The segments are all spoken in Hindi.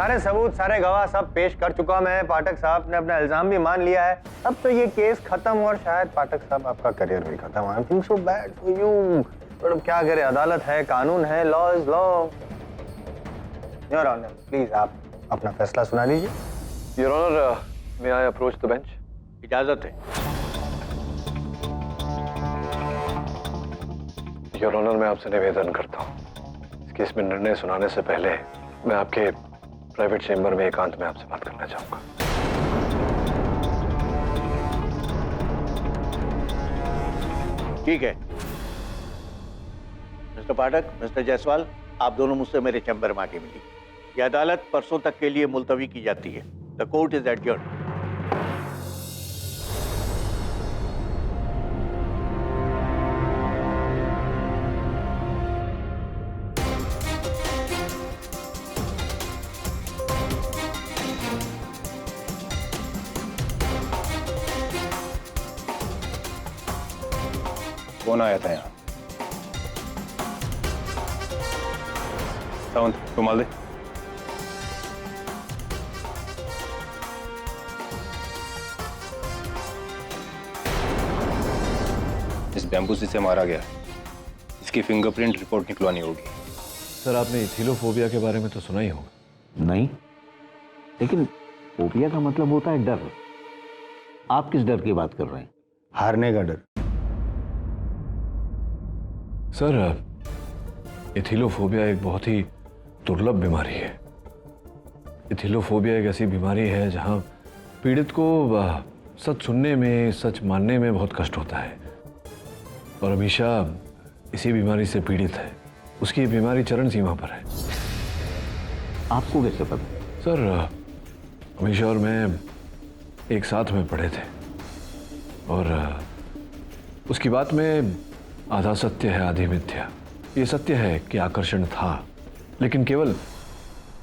सारे सबूत, सारे गवाह सब पेश कर चुका मैं। पाठक साहब ने अपना इल्जाम भी मान लिया है। अब तो ये केस खत्म और शायद पाठक साहब आपका करियर भी खत्म। I think so bad for you. पर क्या करे, अदालत है, कानून है, law is law. Your honour, please आप अपना फैसला सुना लीजिए। Your honour, may I approach the bench? इजाजत है। योर ऑनर, मैं आपसे निवेदन करता हूँ, इस केस में निर्णय सुनाने से पहले मैं आपके प्राइवेट चेंबर में एकांत में आपसे बात करना चाहूंगा। ठीक है मिस्टर पाठक, मिस्टर जायसवाल, आप दोनों मुझसे मेरे चैम्बर में आके मिलिए। यह अदालत परसों तक के लिए मुलतवी की जाती है। The court is adjourned. कौन आया था यहाँ? सावंत, रुमाल दे। इस बैम्बू से मारा गया, इसकी फिंगरप्रिंट रिपोर्ट निकलवानी होगी। सर, आपने इथिलोफोबिया के बारे में तो सुना ही होगा। नहीं, लेकिन फोबिया का मतलब होता है डर। आप किस डर की बात कर रहे हैं? हारने का डर। सर, इथिलोफोबिया एक बहुत ही दुर्लभ बीमारी है। इथिलोफोबिया एक ऐसी बीमारी है जहां पीड़ित को सच सुनने में, सच मानने में बहुत कष्ट होता है। और अमीशा इसी बीमारी से पीड़ित है। उसकी बीमारी चरण सीमा पर है। आपको कैसे पता? सर, अमीशा और मैं एक साथ में पढ़े थे और उसकी बात में आधा सत्य है, आधी मिथ्या। ये सत्य है कि आकर्षण था, लेकिन केवल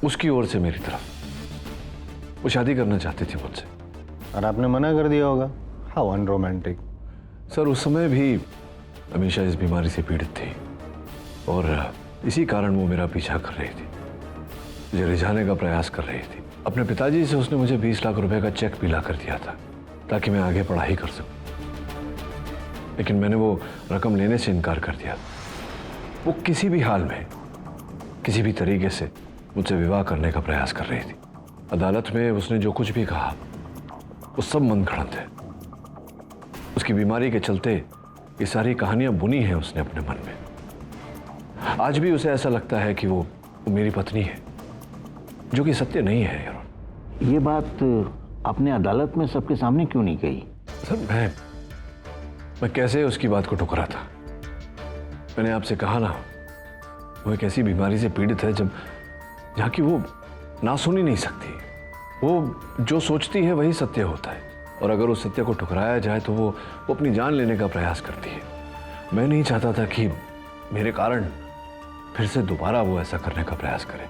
उसकी ओर से मेरी तरफ। वो शादी करना चाहती थी मुझसे। और आपने मना कर दिया होगा। How unromantic. सर, उस समय भी अमीशा इस बीमारी से पीड़ित थी और इसी कारण वो मेरा पीछा कर रही थी, मुझे रिझाने का प्रयास कर रही थी। अपने पिताजी से उसने मुझे 20 लाख रुपए का चेक भी ला कर दिया था ताकि मैं आगे पढ़ाई कर सकूं, लेकिन मैंने वो रकम लेने से इनकार कर दिया। वो किसी भी हाल में, किसी भी तरीके से मुझसे विवाह करने का प्रयास कर रही थी। अदालत में उसने जो कुछ भी कहा वो सब मनगढ़ंत है। उसकी बीमारी के चलते ये सारी कहानियां बुनी हैं उसने अपने मन में। आज भी उसे ऐसा लगता है कि वो मेरी पत्नी है, जो कि सत्य नहीं है यार। ये बात आपने अदालत में सबके सामने क्यों नहीं कही? सर, मैं कैसे उसकी बात को ठुकरा था। मैंने आपसे कहा ना, वो एक ऐसी बीमारी से पीड़ित है जहाँ की वो ना सुन ही नहीं सकती। वो जो सोचती है वही सत्य होता है, और अगर उस सत्य को ठुकराया जाए तो वो अपनी जान लेने का प्रयास करती है। मैं नहीं चाहता था कि मेरे कारण फिर से दोबारा वो ऐसा करने का प्रयास करे।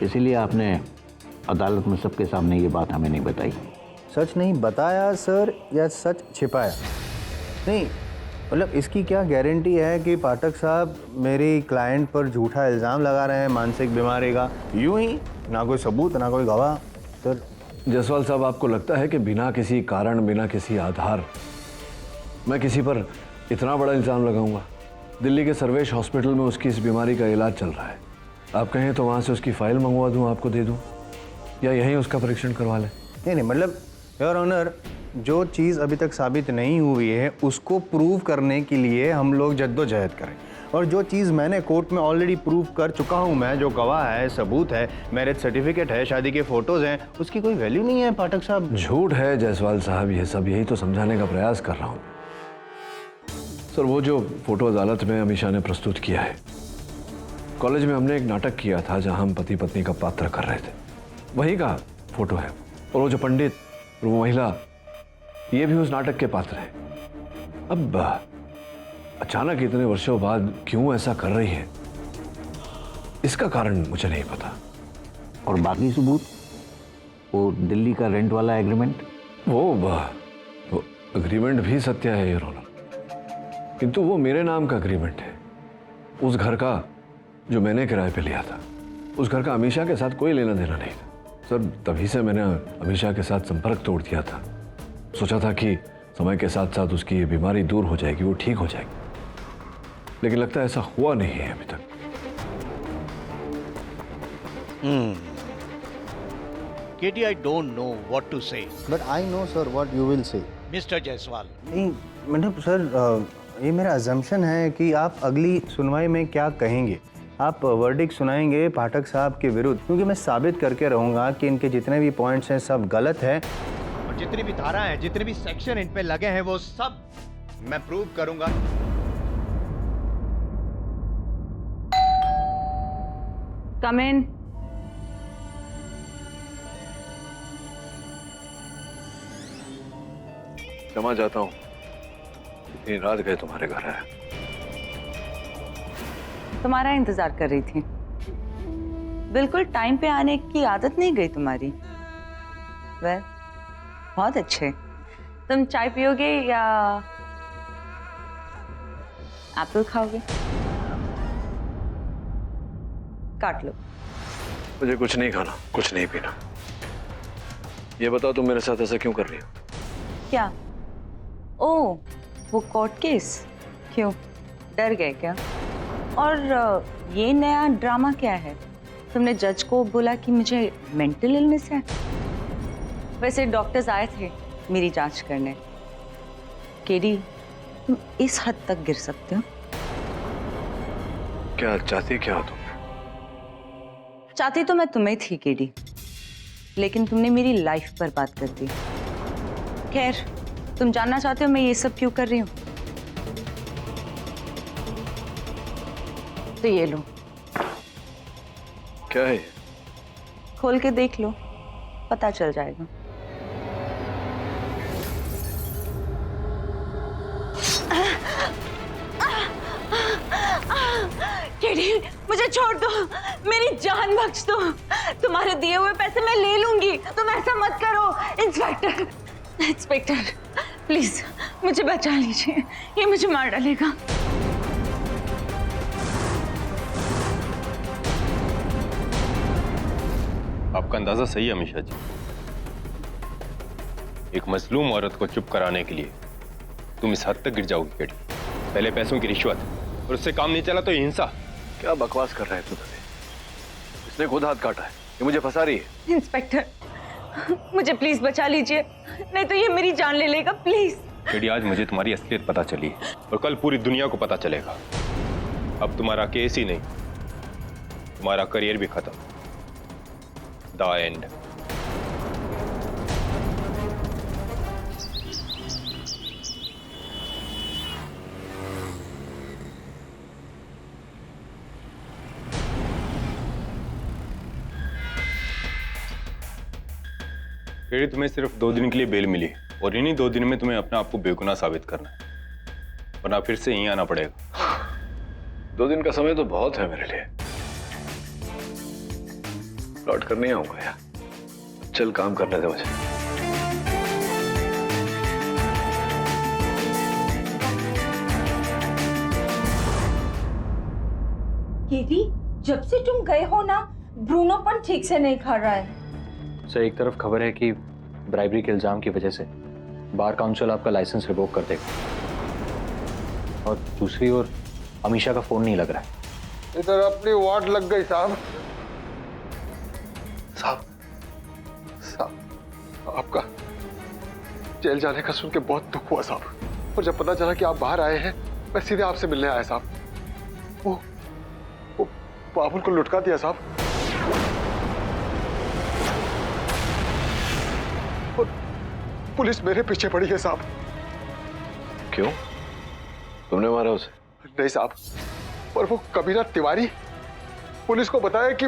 इसीलिए आपने अदालत में सबके सामने ये बात हमें नहीं बताई। सच नहीं बताया सर, या सच छिपाया? नहीं, मतलब इसकी क्या गारंटी है कि पाठक साहब मेरी क्लाइंट पर झूठा इल्ज़ाम लगा रहे हैं मानसिक बीमारी का? यूं ही, ना कोई सबूत, ना कोई गवाह। सर जायसवाल साहब, आपको लगता है कि बिना किसी कारण, बिना किसी आधार मैं किसी पर इतना बड़ा इल्ज़ाम लगाऊंगा? दिल्ली के सर्वेश हॉस्पिटल में उसकी इस बीमारी का इलाज चल रहा है। आप कहें तो वहाँ से उसकी फाइल मंगवा दूँ, आपको दे दूँ, या यहीं उसका परीक्षण करवा लें? नहीं, मतलब योर ऑनर, जो चीज़ अभी तक साबित नहीं हुई है उसको प्रूव करने के लिए हम लोग जद्दोजहद करें, और जो चीज़ मैंने कोर्ट में ऑलरेडी प्रूव कर चुका हूँ मैं, जो गवाह है, सबूत है, मैरिज सर्टिफिकेट है, शादी के फोटोज हैं, उसकी कोई वैल्यू नहीं है पाठक साहब। झूठ है जायसवाल साहब, ये सब यही तो समझाने का प्रयास कर रहा हूँ। सर, वो जो फोटो अदालत में अमीशा ने प्रस्तुत किया है, कॉलेज में हमने एक नाटक किया था जहाँ हम पति पत्नी का पात्र कर रहे थे, वही का फोटो है। और वो जो पंडित और वो महिला, ये भी उस नाटक के पात्र हैं। अब अचानक इतने वर्षों बाद क्यों ऐसा कर रही है, इसका कारण मुझे नहीं पता। और बाकी सबूत, वो दिल्ली का रेंट वाला एग्रीमेंट? वो एग्रीमेंट भी सत्य है योर ऑनर, किंतु वो मेरे नाम का एग्रीमेंट है, उस घर का जो मैंने किराए पे लिया था। उस घर का अमीशा के साथ कोई लेना देना नहीं था सर। तभी से मैंने अमीशा के साथ संपर्क तोड़ दिया था। सोचा था कि समय के साथ साथ उसकी ये बीमारी दूर हो जाएगी, वो ठीक हो जाएगी, लेकिन लगता है ऐसा हुआ नहीं है अभी तक। KD, I don't know what to say. But I know sir what you will say. Mister Jaiswal, नहीं मतलब सर, ये मेरा अजम्पशन है कि आप अगली सुनवाई में क्या कहेंगे। आप वर्डिक्ट सुनाएंगे पाठक साहब के विरुद्ध, क्योंकि मैं साबित करके रहूँगा कि इनके जितने भी पॉइंट्स हैं सब गलत है। और जितनी भी धारा हैं, जितने भी सेक्शन इन पे लगे हैं, वो सब मैं प्रूव करूंगा। कम इन। क्षमा चाहता हूँ, इतनी रात गए तुम्हारे घर आया। तुम्हारा इंतजार कर रही थी। बिल्कुल टाइम पे आने की आदत नहीं गई तुम्हारी। वह बहुत अच्छे। तुम चाय पियोगे या एप्पल खाओगे? काट लो। मुझे कुछ नहीं खाना, कुछ नहीं पीना। ये बताओ तुम मेरे साथ ऐसा क्यों कर रही हो? क्या? ओ, वो कोर्ट केस। क्यों, डर गए क्या? और ये नया ड्रामा क्या है? तुमने जज को बोला कि मुझे मेंटल इलनेस है। वैसे डॉक्टर्स आए थे मेरी जांच करने। केडी, तुम इस हद तक गिर सकते हो? क्या चाहती क्या हो तुम? चाहती तो मैं तुम्हें थी केडी, लेकिन तुमने मेरी लाइफ बर्बाद कर दी। खैर, तुम जानना चाहते हो मैं ये सब क्यों कर रही हूँ? तो ये लो। क्या है ये? खोल के देख लो, पता चल जाएगा। केडी, मुझे छोड़ दो, मेरी जान बख्श दो। तुम्हारे दिए हुए पैसे मैं ले लूंगी, तुम ऐसा मत करो। इंस्पेक्टर, इंस्पेक्टर प्लीज मुझे बचा लीजिए, ये मुझे मार डालेगा। आपका अंदाजा सही है अमीशा जी। एक मजलूम औरत को चुप कराने के लिए तुम इस हद तक गिर जाओगी केडी। पहले पैसों की रिश्वत और उससे काम नहीं चला तो हिंसा। क्या बकवास कर रहा है तू? इसने खुद हाथ काटा है, ये मुझे फंसा रही है। इंस्पेक्टर, मुझे प्लीज बचा लीजिए, नहीं तो ये मेरी जान ले लेगा। प्लीज केडी, आज मुझे तुम्हारी असलियत पता चली और कल पूरी दुनिया को पता चलेगा। अब तुम्हारा केस ही नहीं, तुम्हारा करियर भी खत्म। The end. केडी, तुम्हें सिर्फ 2 दिन के लिए बेल मिली और इन्हीं 2 दिन में तुम्हें अपने आप को बेगुनाह साबित करना है, वरना फिर से यहीं आना पड़ेगा। 2 दिन का समय तो बहुत है मेरे लिए। लौट कर नहीं आऊंगा यार। चल काम करने दे मुझे। केडी, जब से तुम गए हो ना, ब्रूनो पण ठीक से नहीं खा रहा है। सर, एक तरफ खबर है कि ब्राइबरी के इल्जाम की वजह से बार काउंसिल आपका लाइसेंस रिवोक कर देगा, और दूसरी ओर अमीशा का फोन नहीं लग रहा है। इधर अपनी वाट लग गई साहब। साहब, आपका जेल जाने का सुन के बहुत दुख हुआ साहब। और जब पता चला कि आप बाहर आए हैं, मैं सीधे आपसे मिलने आया साहब। वो बाबुल को लुटका दिया साहब। और पुलिस मेरे पीछे पड़ी है साहब। क्यों? तुमने मारा उसे? नहीं साहब, पर वो कमीना तिवारी पुलिस को बताया कि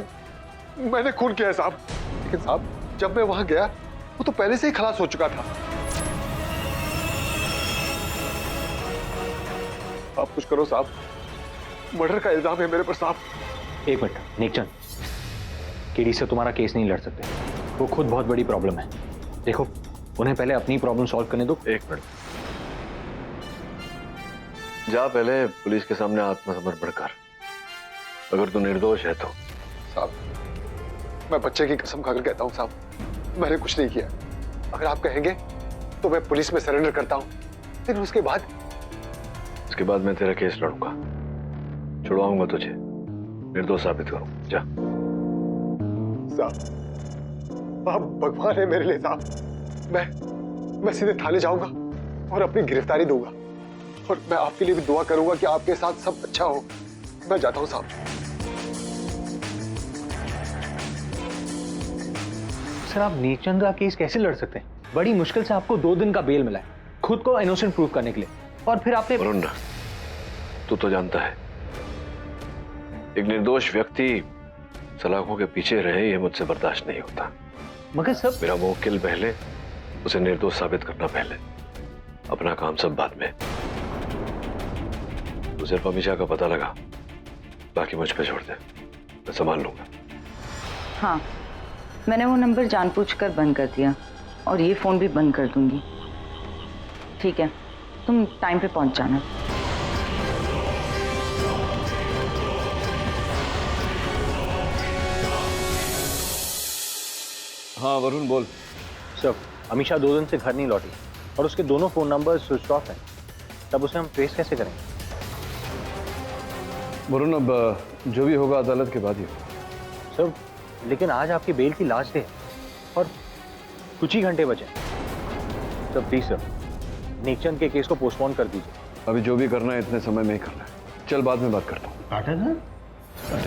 मैंने खून किया है साहब। लेकिन साहब, जब मैं वहां गया वो तो पहले से ही खलास हो चुका था। आप कुछ करो साहब, मर्डर का इल्जाम है मेरे पर साहब। एक मिनट नेकचंद, केडी से तुम्हारा केस नहीं लड़ सकते, वो खुद बहुत बड़ी प्रॉब्लम है। देखो, उन्हें पहले अपनी प्रॉब्लम सॉल्व करने दो। 1 मिनट, जा पहले पुलिस के सामने आत्मसमर्पण कर। अगर तू निर्दोष है तो साहब, मैं बच्चे की कसम खाकर कहता हूँ साहब, मैंने कुछ नहीं किया। अगर आप कहेंगे तो मैं पुलिस में सरेंडर करता हूँ, फिर उसके बाद मैं तेरा केस लड़ूंगा, छुड़वाऊंगा तुझे, निर्दोष साबित करूंगा। जा। साहब, आप भगवान है मेरे लिए साहब। मैं सीधे थाने जाऊंगा और अपनी गिरफ्तारी दूंगा, और मैं आपके लिए भी दुआ करूंगा कि आपके साथ सब अच्छा हो। मैं जाता हूं साहब। सर, आप नेकचंद का केस कैसे लड़ सकते हैं? बड़ी मुश्किल से आपको 2 दिन का बेल मिला है, खुद को इनोसेंट प्रूव करने के लिए, और फिर आपने। वरुण, तू तो जानता है, एक निर्दोष व्यक्ति सलाखों के पीछे रहे, ये मुझसे बर्दाश्त नहीं होता। मगर सब मेरा मुवक्किल पहले, उसे निर्दोष साबित करना पहले, अपना काम सब बाद में। तू सिर्फ अमीशा का पता लगा, बाकी मुझ पे छोड़ दे, मैं संभाल लूंगा। हाँ, मैंने वो नंबर जानबूझकर बंद कर दिया और ये फोन भी बंद कर दूंगी। ठीक है, तुम टाइम पे पहुंच जाना। हाँ वरुण, बोल। सर, अमीशा 2 दिन से घर नहीं लौटी और उसके दोनों फोन नंबर स्विच ऑफ हैं। तब उसे हम ट्रेस कैसे करेंगे? वरुण, अब जो भी होगा अदालत के बाद ही होगा। सर, लेकिन आज आपकी बेल की लास्ट डे है और कुछ ही घंटे बचे। सर प्लीज सर, नेकचंद के केस को पोस्टपोन कर दीजिए। अभी जो भी करना है इतने समय में ही करना है। चल, बाद में बात करता हूँ। पाठक सर,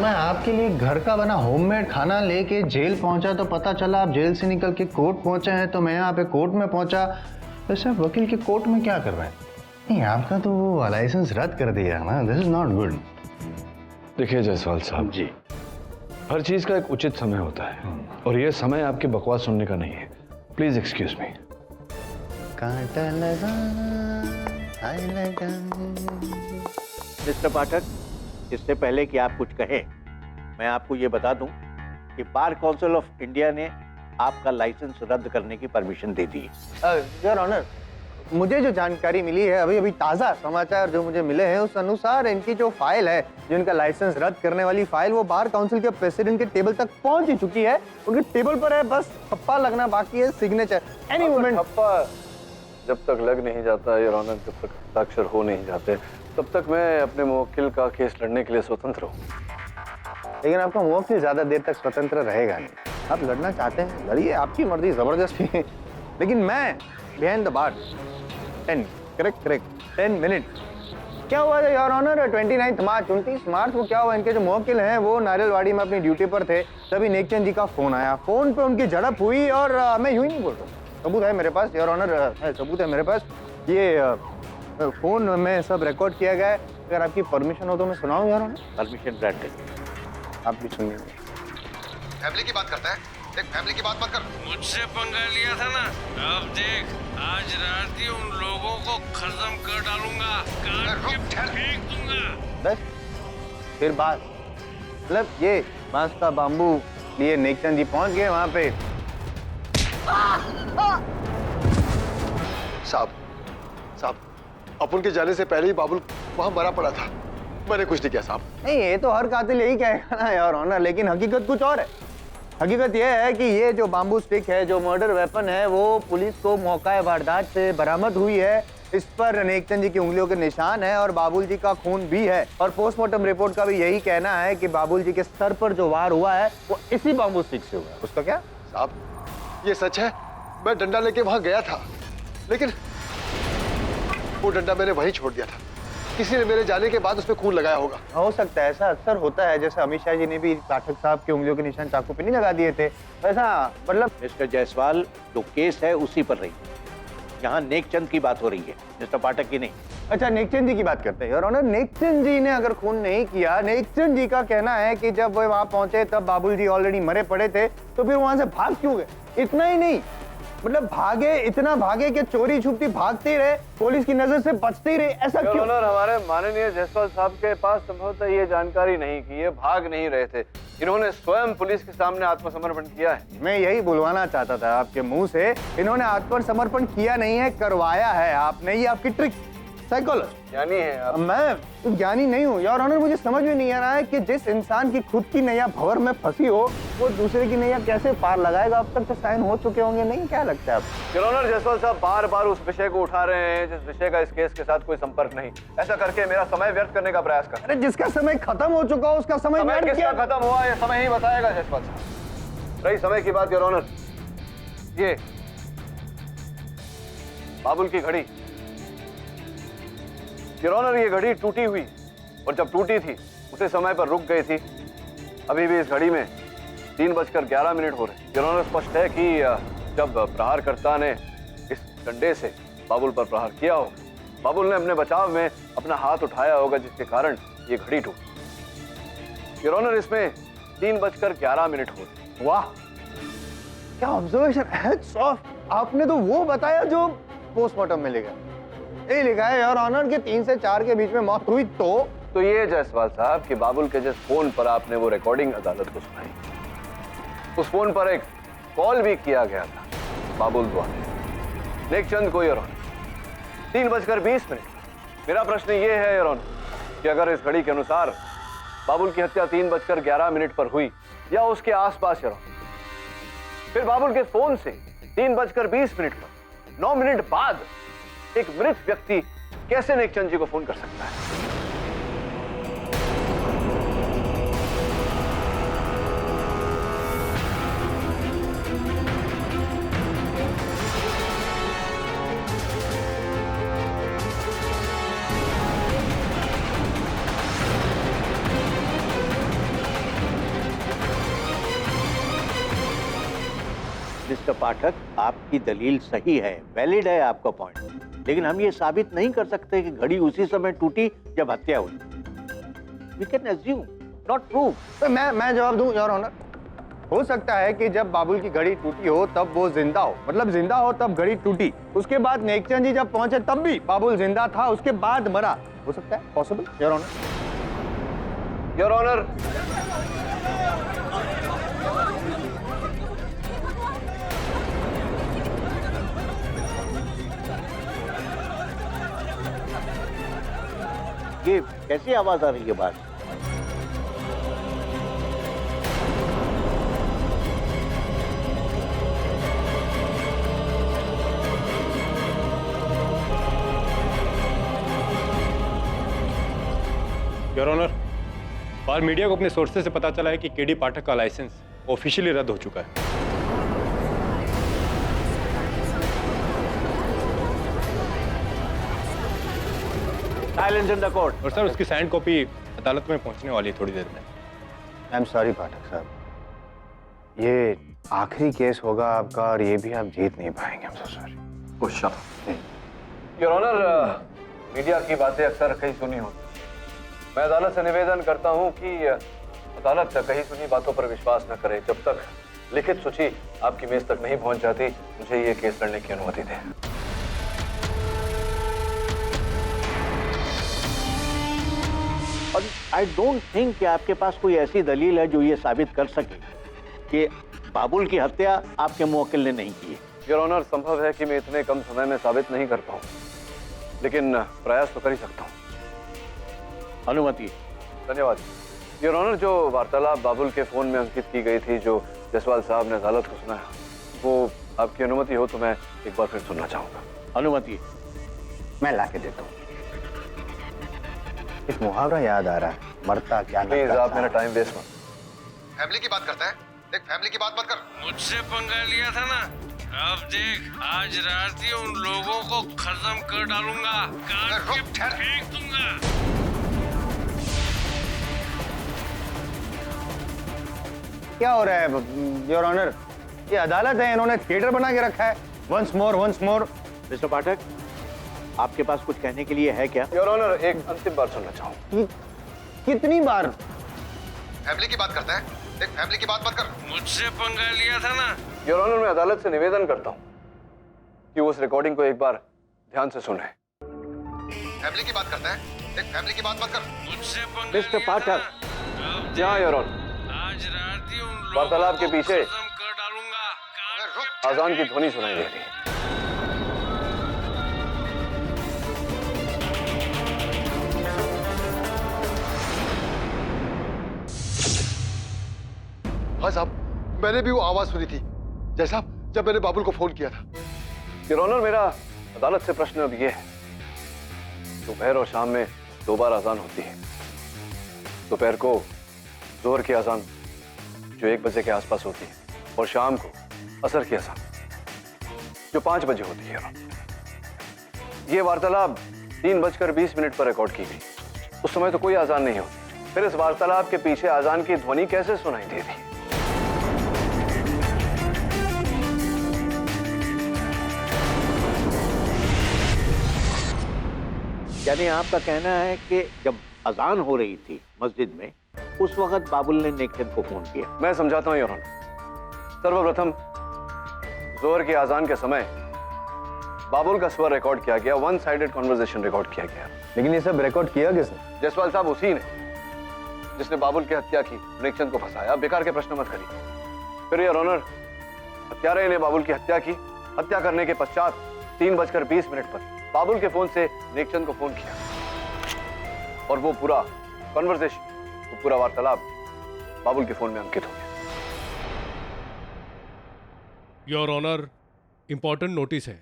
मैं आपके लिए घर का बना होममेड खाना लेके जेल पहुंचा तो पता चला आप जेल से निकल के कोर्ट पहुंचे हैं, तो मैं यहाँ पे कोर्ट में पहुंचा। वैसे आप वकील के कोर्ट में क्या कर रहे हैं? नहीं, आपका तो वो लाइसेंस रद्द कर दिया ना, दिस इज नॉट गुड। देखिए जायसवाल साहब जी, हर चीज का एक उचित समय होता है, और यह समय आपकी बकवास सुनने का नहीं है। Please excuse me. कांटा लगा, हाय लगा। मिस्टर पाठक, इससे पहले कि आप कुछ कहें, मैं आपको ये बता दूं कि बार काउंसिल ऑफ इंडिया ने आपका लाइसेंस रद्द करने की परमिशन दे दी है। योर ऑनर, मुझे जो जानकारी मिली है, अभी अभी ताज़ा समाचार जो मुझे मिले हैं, उस अनुसार इनकी जो फाइल है, जो इनका लाइसेंस रद्द करने वाली फाइल, वो बार काउंसिल के प्रेसिडेंट के टेबल तक पहुंच ही चुकी है। उनके टेबल पर है, बस ठप्पा लगना बाकी है, सिग्नेचर एनी मोमेंट। ठप्पा जब तक लग नहीं जाता योर ऑनर, जब तक हस्ताक्षर हो नहीं जाते, तब तक मैं अपने मुवक्किल का केस लड़ने के लिए स्वतंत्र हूँ। लेकिन आपका मुवक्किल ज्यादा देर तक स्वतंत्र रहेगा नहीं। आप लड़ना चाहते हैं, लड़िए, आपकी मर्जी, जबरदस्ती। लेकिन मैं बिहाइंड द बार 10 मिनट। क्या हुआ था योर ऑनर, 29 मार्च को क्या हुआ, इनके जो मुवक्किल हैं वो नारियलवाड़ी में अपनी ड्यूटी पर थे, तभी नेकचंद जी का फोन आया। फोन पे उनकी झड़प हुई, और मैं यूं ही नहीं बोल रहा हूँ, सबूत है मेरे पास योर ऑनर, सबूत है मेरे पास। ये फोन में सब रिकॉर्ड किया गया है। अगर आपकी परमिशन हो तो मैं सुनाऊं योर ऑनर? Permission granted. आप भी सुनिए। फैमिली की बात करता है, देख फैमिली की बात मत कर। मुझसे पंगा लिया था ना, अब देख, आज रात ही उन लोगों को खत्म कर डालूंगा, काट के फेंक दूंगा। बस फिर बात, मतलब ये बांस का बाम्बू लिए नेकचंद जी पहुंच गए वहां पे। साहब, अपन के जाने से पहले ही बाबुल वहां मरा पड़ा था। मैंने कुछ नहीं किया साहब। नहीं, ये तो हर कातिल यही कहेगा ना योर ऑनर, लेकिन हकीकत कुछ और है। हकीकत यह है कि ये जो बाम्बू स्टिक है, जो मर्डर वेपन है, वो पुलिस को मौका वारदात से बरामद हुई है। इस पर नेकचंद जी की उंगलियों के निशान है और बाबुल जी का खून भी है, और पोस्टमार्टम रिपोर्ट का भी यही कहना है कि बाबुल जी के सर पर जो वार हुआ है वो इसी बाम्बू स्टिक से हुआ है। उसका क्या? साहब, ये सच है, मैं डंडा लेके वहां गया था, लेकिन वो डंडा मैंने वहीं छोड़ दिया था। किसी ने मेरे जाने के बाद उसमें खून लगाया होगा। हो सकता है, ऐसा अक्सर होता है, जैसे अमित शाह जी ने भी पाठक साहब की उंगलियों के निशान चाकू पे नहीं लगा दिए थे, वैसा मतलब। मिस्टर जायसवाल, जो केस है उसी पर रही, यहाँ नेकचंद की बात हो रही है, मिस्टर पाठक की नहीं। अच्छा, नेकचंद जी की बात करते हैं योर ऑनर। नेकचंद जी ने अगर खून नहीं किया, नेकचंद जी का कहना है कि जब वो वहां पहुंचे तब बाबुल जी ऑलरेडी मरे पड़े थे, तो फिर वहां से भाग क्यों गए? इतना ही नहीं, मतलब भागे, इतना भागे कि चोरी छुपती भागते रहे, पुलिस की नजर से बचते रहे, ऐसा क्यों? ऑनर, हमारे माननीय जायसवाल साहब के पास संभवतः ये जानकारी नहीं कि ये भाग नहीं रहे थे। इन्होंने स्वयं पुलिस के सामने आत्मसमर्पण किया है। मैं यही बुलवाना चाहता था आपके मुंह से, इन्होंने आत्मसमर्पण किया नहीं है, करवाया है आपने। ये आपकी ट्रिक, साइकोलॉजिस्ट ज्ञानी है आप। मैं ज्ञानी नहीं हूँ योर ऑनर। मुझे समझ में नहीं आ रहा है कि जिस इंसान की खुद की नैया भंवर में फंसी हो वो दूसरे की नैया कैसे पार लगाएगा। अब तक तो साइन हो चुके होंगे, नहीं क्या लगता है आपको? योर ऑनर, जायसवाल साहब बार बार उस विषय को उठा रहे हैं जिस विषय का इस केस के साथ कोई संपर्क नहीं। ऐसा करके मेरा समय व्यर्थ करने का प्रयास कर। अरे जिसका समय खत्म हो चुका हो उसका समय व्यर्थ किसका किया। खत्म हुआ ये समय ही बताएगा जायसवाल साहब। रही समय की बात योर ऑनर, ये बाबुल की घड़ी, योर ऑनर ये घड़ी टूटी हुई और जब टूटी थी उसे समय पर रुक गई थी। अभी भी इस घड़ी में 3:11 हो रहे। योर ऑनर स्पष्ट है कि जब प्रहारकर्ता ने इस डंडे से बाबुल पर प्रहार किया हो, बाबुल ने अपने बचाव में अपना हाथ उठाया होगा जिसके कारण ये घड़ी टूटी। योर ऑनर इसमें 3:11 हो रहे। वाह क्या ऑब्जर्वेशन, हैट्स ऑफ। आपने तो वो बताया जो पोस्टमार्टम में लिखा, ये लिखा है योर ऑनर कि 3 से 4 के बीच में मौत हुई। तो ये जायसवाल साहब कि बाबुल के जिस फोन पर आपने वो रिकॉर्डिंग अदालत को सुनाई, उस फोन पर एक कॉल भी किया गया था बाबुल द्वारा नेकचंद को योर ऑनर 3:20। मेरा प्रश्न ये है योर ऑनर कि अगर इस घड़ी के अनुसार बाबुल की हत्या 3:11 पर हुई या उसके आसपास योर ऑनर, फिर बाबुल के फोन से 3:20 पर 9 मिनट बाद एक मृत व्यक्ति कैसे नेकचंद जी को फोन कर सकता है? मिस्टर पाठक, आपकी दलील सही है, वैलिड है आपका पॉइंट, लेकिन हम ये साबित नहीं कर सकते कि घड़ी उसी समय टूटी जब हत्या हुई। We can assume, not prove. तो मैं जवाब दूं योर ऑनर। हो सकता है कि जब बाबुल की घड़ी टूटी हो तब वो जिंदा हो, मतलब जिंदा हो तब घड़ी टूटी, उसके बाद नेकचंद जी जब पहुंचे तब भी बाबुल जिंदा था, उसके बाद मरा। हो सकता है, possible your honour. Your honour, ये कैसी आवाज आ रही है बाहर? योर ऑनर, बाहर मीडिया को अपने सोर्सेज से पता चला है कि केडी पाठक का लाइसेंस ऑफिशियली रद्द हो चुका है। Silence in the court. और सर उसकी साइंड कॉपी अदालत में पहुंचने वाली है थोड़ी देर में। आई एम सॉरी पाठक साहब, ये आखिरी केस होगा आपका और ये भी आप जीत नहीं पाएंगे। I am so sorry. Your honour, media की बातें अक्सर कहीं सुनी होती, मैं अदालत से निवेदन करता हूं कि अदालत कहीं सुनी बातों पर विश्वास न करे। जब तक लिखित सूची आपकी मेज तक नहीं पहुंच जाती, मुझे ये केस लड़ने की अनुमति दें। और आई डोंट थिंक कि आपके पास कोई ऐसी दलील है जो ये साबित कर सके कि बाबुल की हत्या आपके मुवक्किल ने नहीं की है। योर ऑनर, संभव है कि मैं इतने कम समय में साबित नहीं कर पाऊं, लेकिन प्रयास तो कर ही सकता हूं। अनुमति। धन्यवाद। योर ऑनर, जो वार्तालाप बाबुल के फोन में अंकित की गई थी जो जायसवाल साहब ने अदालत को सुनाया, वो आपकी अनुमति हो तो मैं एक बार फिर सुनना चाहूंगा। अनुमति। मैं ला के देता हूँ। एक मुहावरा याद आ रहा है, मरता क्या प्लीज आप मेरा टाइम वेस्ट मत। फैमिली की बात करता है, देख फैमिली की बात मत कर। मुझसे पंगा लिया था ना, अब देख आज रात ही उन लोगों को खत्म कर डालूंगा, काट के फेंक दूंगा। क्या हो रहा है योर ऑनर? ये अदालत है, इन्होंने थिएटर बना के रखा है। Once more once more. Mister Pathak, आपके पास कुछ कहने के लिए है क्या? योर ऑनर, एक अंतिम बार सुनना चाहूँ। कितनी बार? फैमिली की बात करता है, देख फैमिली की बात मत कर। मुझसे पंगा लिया था ना। योर ऑनर, मैं अदालत से निवेदन करता हूँ कि उस रिकॉर्डिंग को एक बार ध्यान से सुने। फैमिली की बात करता है, देख फैमिली की बात मत कर। मुझसे पंगा मिस्टर लिया था पाठक। ना। अब जी हाँ योर ऑनर, आज रात ही उन लोगों वार्तालाप के को पीछे खत्म कर डालूंगा, काट के आजान की ध्वनि सुनाई दे रही है। हाँ साहब, मैंने भी वो आवाज सुनी थी जैसा जब मैंने बाबुल को फोन किया था। योर ऑनर, मेरा अदालत से प्रश्न अब ये है, दोपहर और शाम में 2 बार अजान होती है। दोपहर को जोहर की अजान जो 1 बजे के आसपास होती है, और शाम को असर की अजान जो 5 बजे होती है। ये वार्तालाप 3:20 पर रिकॉर्ड की गई। उस समय तो कोई अजान नहीं होती, फिर इस वार्तालाप के पीछे अजान की ध्वनि कैसे सुनाई देती? यानी आपका कहना है कि जब अजान हो रही थी मस्जिद में, उस वक्त बाबुल ने नेकचंद को फोन किया। मैं समझाता हूं योर ऑनर। सर्वप्रथम जोहर की अजान के समय बाबुल का स्वर रिकॉर्ड किया गया, 1 साइडेड कॉन्वर्सेशन रिकॉर्ड किया गया। लेकिन ये सब रिकॉर्ड किया किसने? जयसवाल साहब उसी ने जिसने बाबुल की हत्या की, नेकचंद को फंसाया। बेकार के प्रश्न मत करिए। फिर योर ऑनर, हत्यारे ने बाबुल की हत्या की। हत्या करने के पश्चात 3:20 पर बाबुल के फोन से नेकचंद को फोन किया, और वो पूरा कॉन्वर्सेशन, वो पूरा वार्तालाप बाबुल के फोन में अंकित हो गया। योर ऑनर, इंपॉर्टेंट नोटिस है।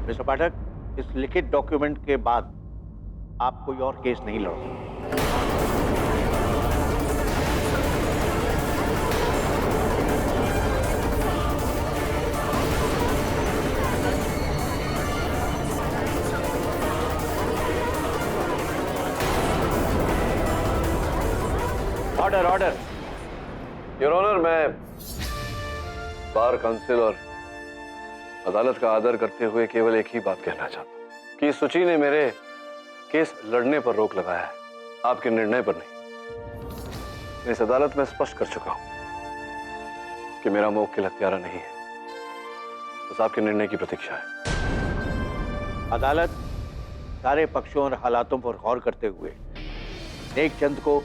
मिस्टर पाठक, इस लिखित डॉक्यूमेंट के बाद आप कोई और केस नहीं लड़ सकते। Order order. योर ऑनर, मैं बार काउंसिल और अदालत का आदर करते हुए केवल एक ही बात कहना चाहता हूं कि सुची ने मेरे केस लड़ने पर रोक लगाया है, आपके निर्णय पर नहीं। मैं इस अदालत में स्पष्ट कर चुका हूं कि मेरा मुवक्किल हत्यारा नहीं है, बस आपके निर्णय की प्रतीक्षा है। अदालत सारे पक्षों और हालातों पर गौर करते हुए नेकचंद को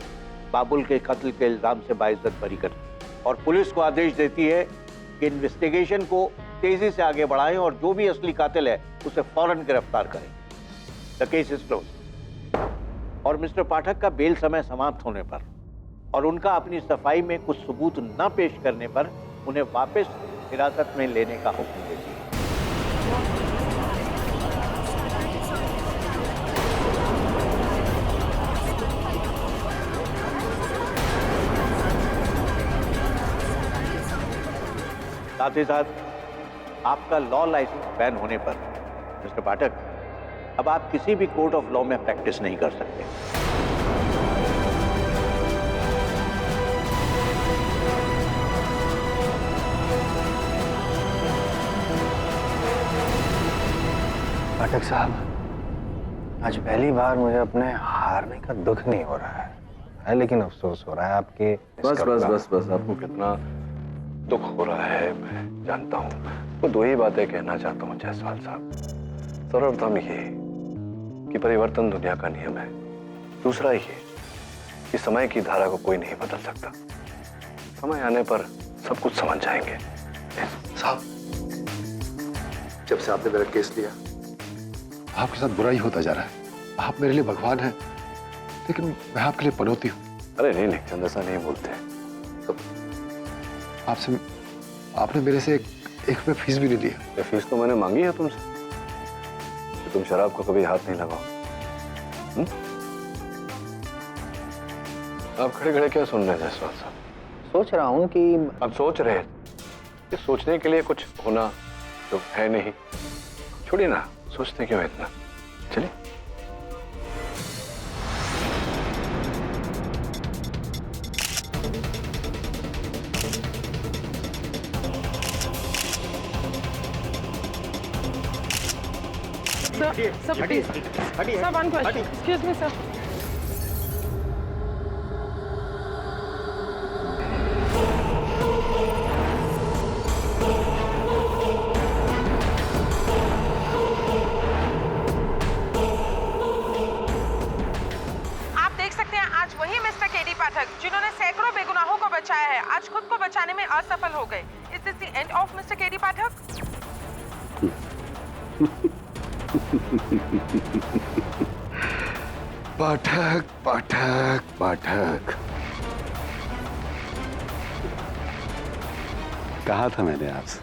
बाबुल के कत्ल के इल्जाम से बाइज्जत बरी करती और पुलिस को आदेश देती है कि इन्वेस्टिगेशन को तेजी से आगे बढ़ाएं और जो भी असली कातिल है उसे फौरन गिरफ्तार करें। The case is close. और मिस्टर पाठक का बेल समय समाप्त होने पर और उनका अपनी सफाई में कुछ सबूत न पेश करने पर उन्हें वापस हिरासत में लेने का हुक्म देती है। साथ ही साथ आपका लॉ लाइसेंस बैन होने पर मिस्टर पाठक, अब आप किसी भी कोर्ट ऑफ लॉ में प्रैक्टिस नहीं कर सकते। पाठक साहब, आज पहली बार मुझे अपने हारने का दुख नहीं हो रहा है, लेकिन अफसोस हो रहा है आपके। बस बस बस बस, आपको कितना दुख हो रहा है मैं जानता हूँ। वो 2 ही बातें कहना चाहता हूँ जायसवाल साहब। सर्वप्रथम ये कि परिवर्तन दुनिया का नियम है। दूसरा ये कि समय की धारा को कोई नहीं बदल सकता। समय आने पर सब कुछ समझ जाएंगे। साहब, जब से आपने मेरा केस लिया, आपके साथ बुरा ही होता जा रहा है। आप मेरे लिए भगवान हैं, लेकिन मैं आपके लिए पनौती हूँ। अरे नहीं नहीं चंद, ऐसा नहीं बोलते। तो आपसे, आपने मेरे से एक रुपये फीस भी नहीं लिया। ये फीस तो मैंने मांगी है तुमसे कि तुम शराब को कभी हाथ नहीं लगाओ। आप खड़े खड़े क्या सुन रहे हैं जायसवाल साहब? सोच रहा हूँ कि आप सोच रहे हैं कि सोचने के लिए कुछ होना तो है नहीं। छोड़िए ना, सोचते क्यों है इतना। चलिए। Sir, one question. Excuse me, sir. आप देख सकते हैं वही मिस्टर केडी पाठक जिन्होंने सैकड़ों बेगुनाहों को बचाया है, आज खुद को बचाने में असफल हो गए। Is this the end of mister KD Pathak? Pathak Pathak Pathak, कहा था मैंने आपसे,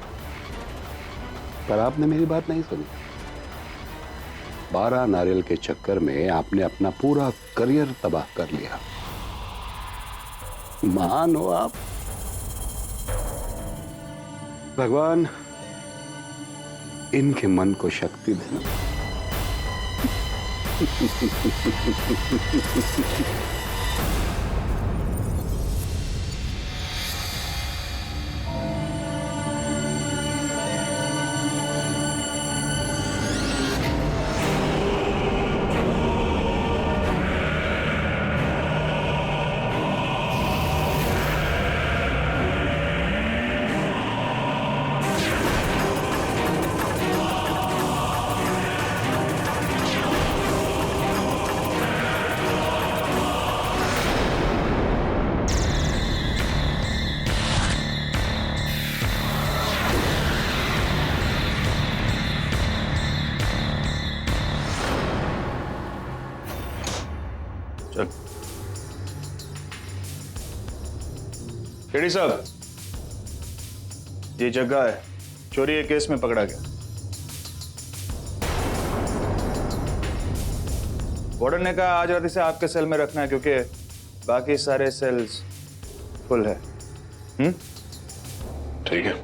पर आपने मेरी बात नहीं सुनी। 12 नारियल के चक्कर में आपने अपना पूरा करियर तबाह कर लिया। महान हो आप। भगवान इनके मन को शक्ति देना। केडी साहब, ये जगह है, चोरी के केस में पकड़ा गया। वार्डन ने कहा आज रात इसे आपके सेल में रखना है क्योंकि बाकी सारे सेल्स फुल है। ठीक है।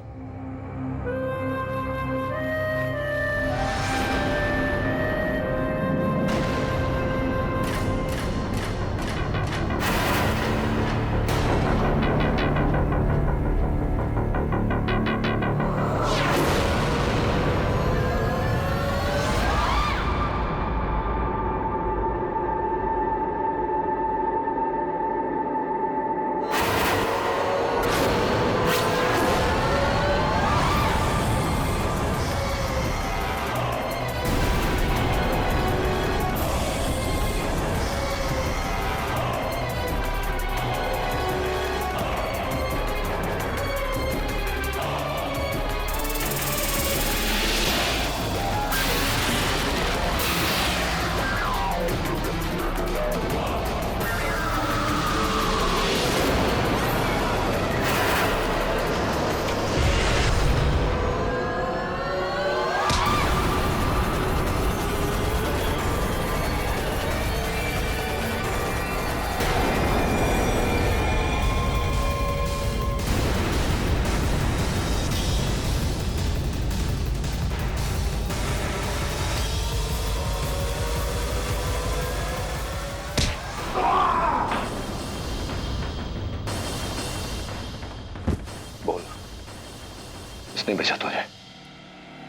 नहीं बचा तुझे,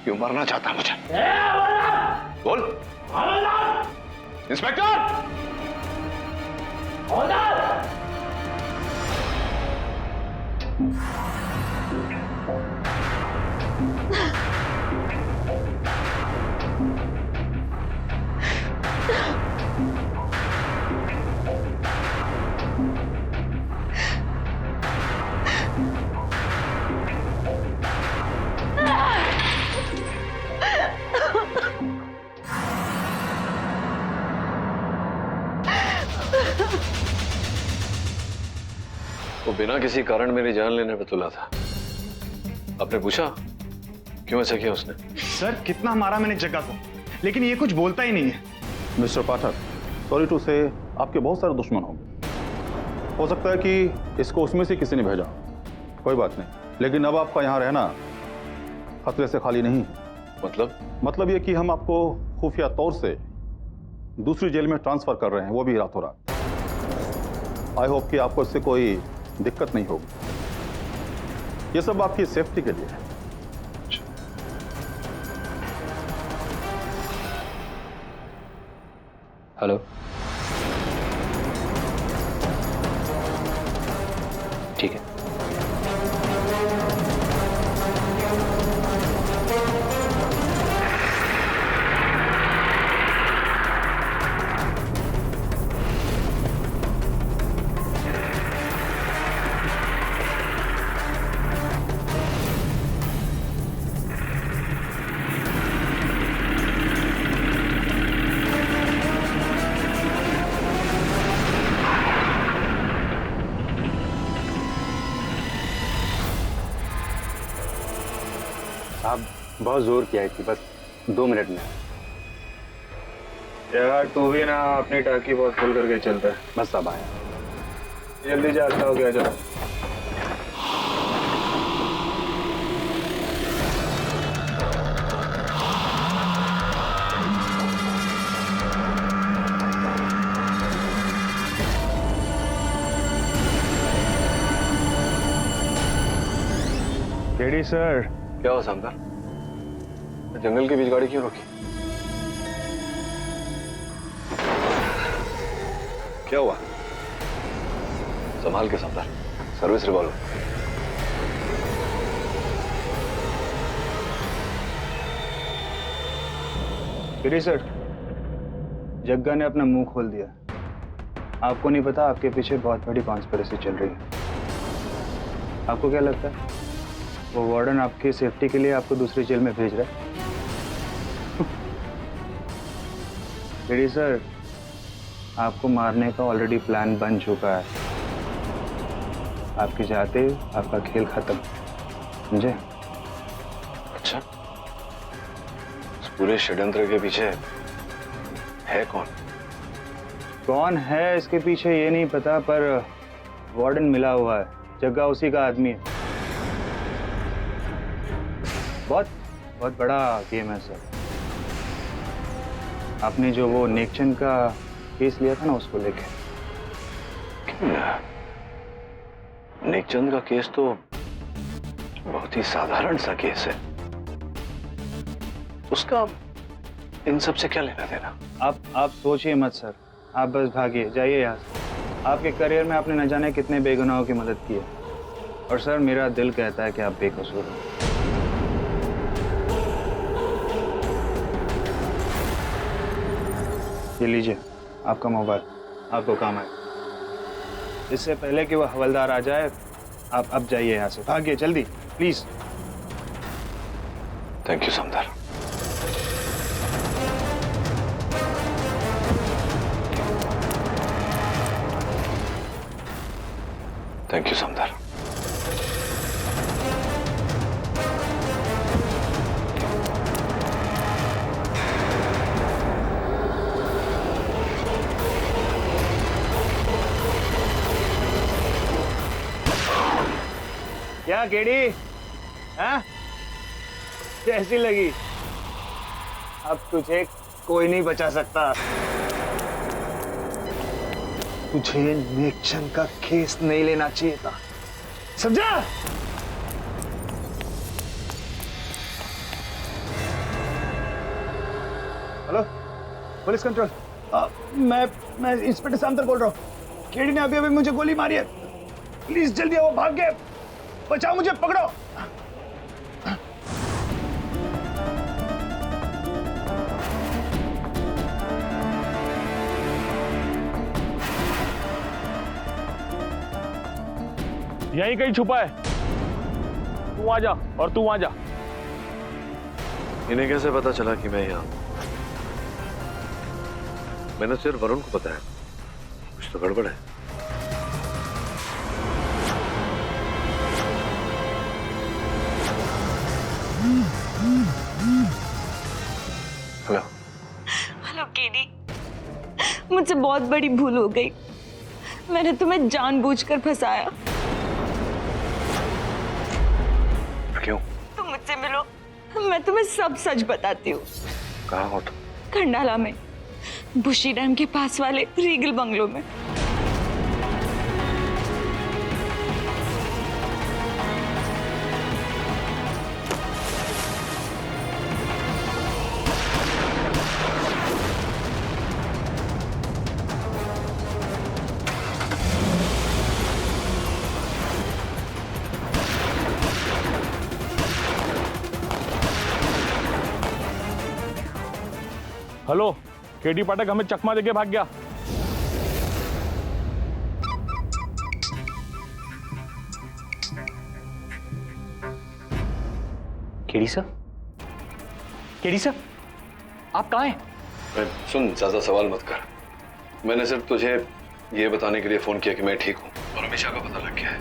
क्यों मरना चाहता मुझे? बोल। इंस्पेक्टर! वो बिना किसी कारण मेरी जान लेने पे तुला था। आपने पूछा क्यों ऐसा किया उसने? सर कितना मारा मैंने जग्गा को, लेकिन ये कुछ बोलता ही नहीं है। मिस्टर पाठक, सॉरी टू से आपके बहुत सारे दुश्मन होंगे। हो सकता है कि इसको उसमें से किसी ने भेजा, कोई बात नहीं, लेकिन अब आपका यहाँ रहना खतरे से खाली नहीं है। मतलब ये कि हम आपको खुफिया तौर से दूसरी जेल में ट्रांसफर कर रहे हैं, वो भी रातों रात। आई होप कि आपको इससे कोई दिक्कत नहीं होगी। ये सब आपकी सेफ्टी के लिए है। हेलो, ठीक है। साहब बहुत जोर किया थी, बस 2 मिनट में। यार तू भी ना अपनी टाकी बहुत फुल करके चलता है। बस अब आया। जल्दी जाता हो गया जाओ। केडी सर, क्या हुआ शानदार? जंगल के बीच गाड़ी क्यों रोकी? क्या हुआ? संभाल के शानदार, सर्विस रिवॉल्वर। केडी सर, जग्गा ने अपना मुंह खोल दिया। आपको नहीं पता, आपके पीछे बहुत बड़ी कॉन्स्पिरेसी चल रही है। आपको क्या लगता है वो वार्डन आपकी सेफ्टी के लिए आपको दूसरी जेल में भेज रहा है? केडी सर, आपको मारने का ऑलरेडी प्लान बन चुका है। आपके जाते ही आपका खेल खत्म, समझे? अच्छा, इस पूरे षड्यंत्र के पीछे है कौन? कौन है इसके पीछे ये नहीं पता, पर वार्डन मिला हुआ है। जग्गा उसी का आदमी है। बहुत बहुत बड़ा गेम है सर। आपने जो वो नेकचंद का केस लिया था ना, उसको लेके। नेकचंद का केस तो बहुत ही साधारण सा केस है, उसका इन सब से क्या लेना देना? आप सोचिए मत सर, आप बस भागिए, जाइए यहाँ से। आपके करियर में आपने न जाने कितने बेगुनाहों की मदद की है, और सर मेरा दिल कहता है कि आप बेकसूर हो। ये लीजिए आपका मोबाइल, आपको काम आए। इससे पहले कि वो हवलदार आ जाए, आप अब जाइए यहाँ से, भागिए जल्दी प्लीज। थैंक यू शानदार। थैंक यू शानदार। क्या केडी, हाँ? कैसी लगी? अब तुझे कोई नहीं बचा सकता। तुझे नेकचंद का केस नहीं लेना चाहिए था, समझा? हेलो पुलिस कंट्रोल, मैं इंस्पेक्टर सामंतर बोल रहा हूँ। केडी ने अभी मुझे गोली मारी है, प्लीज जल्दी आओ, भाग गए, बचाओ मुझे, पकड़ो। यहीं कहीं छुपा है, तू आ जा और तू आ जा। इन्हें कैसे पता चला कि मैं यहाँ? मैंने सिर्फ वरुण को बताया, कुछ तो गड़बड़ है। हेलो हेलो केडी, मुझसे बहुत बड़ी भूल हो गई। मैंने तुम्हें जानबूझकर फंसाया। क्यों? तुम मुझसे मिलो, मैं तुम्हें सब सच बताती हूँ। कहाँ हो तुम? खंडाला में, बुशी डैम के पास वाले रीगल बंगलो में। हेलो, केडी पाठक हमें चकमा देके भाग गया। केडी सर, केडी सर, आप कहाँ हैं? सुन, ज्यादा सवाल मत कर। मैंने सिर्फ तुझे ये बताने के लिए फोन किया कि मैं ठीक हूँ और अमीशा का पता लग गया है।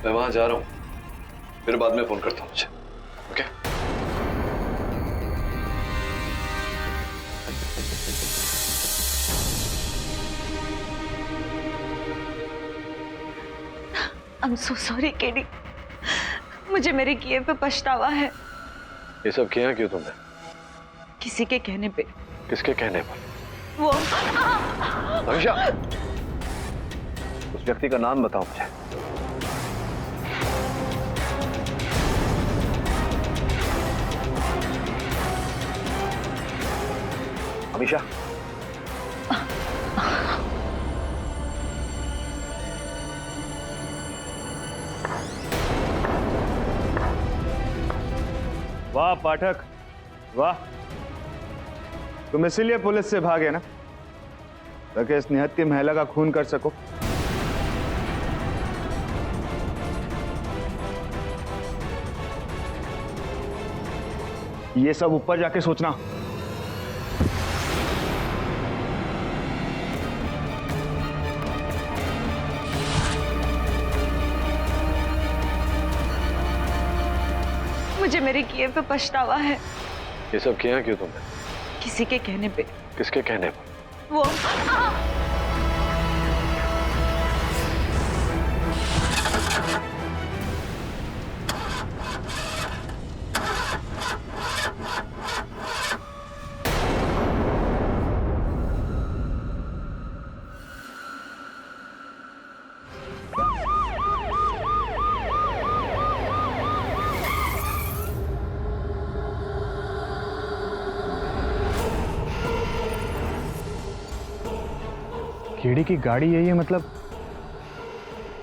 मैं वहां जा रहा हूँ, फिर बाद में फोन करता हूँ मुझे, okay? I'm so sorry, KD. मुझे मेरे किए पे पछतावा है। ये सब किया क्यों तुमने? किसी के कहने पे। किसके कहने पर? वो अमीशा, उस व्यक्ति का नाम बताओ मुझे। अमीशा, वाह पाठक, वाह। तुम इसीलिए पुलिस से भागे ना, ताकि इस निहत्थी महिला का खून कर सको। ये सब ऊपर जाके सोचना। मुझे मेरे किए पे पछतावा है। ये सब किया क्यों तुमने? किसी के कहने पे। किसके कहने पर? वो कीड़ी की गाड़ी यही है, मतलब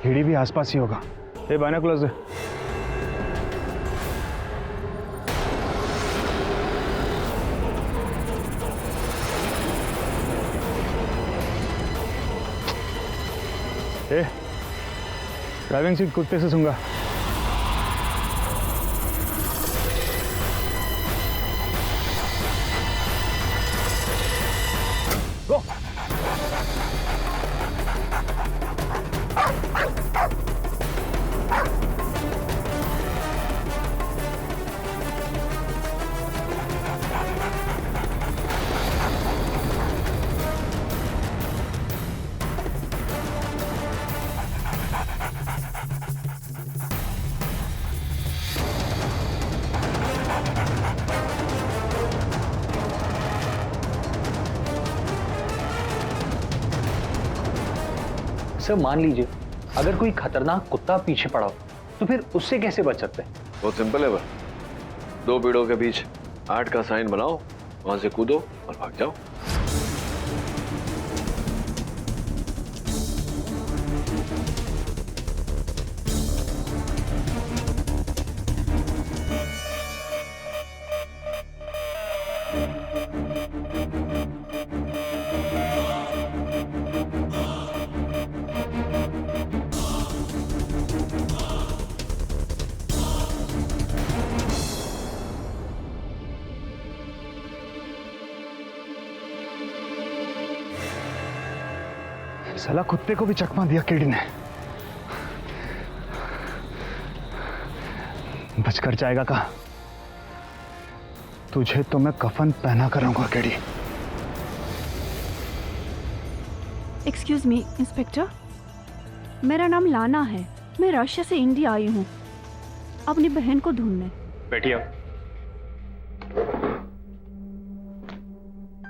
कीड़ी भी आसपास ही होगा। ए बाइनोकुलर्स दे। ए, ड्राइविंग सीट कुत्ते से सूंघा। गो। सर मान लीजिए अगर कोई खतरनाक कुत्ता पीछे पड़ा हो तो फिर उससे कैसे बच सकते हैं? बहुत सिंपल है बस, दो पेड़ों के बीच 8 का साइन बनाओ, वहां से कूदो और भाग जाओ। साला कुत्ते को भी चकमा दिया कीड़ी ने। बचकर जाएगा कहा? तुझे तो मैं कफन पहना कर रहूंगा कीड़ी। एक्सक्यूज मी इंस्पेक्टर, मेरा नाम लाना है। मैं रशिया से इंडिया आई हूँ अपनी बहन को ढूंढने। बैठिए।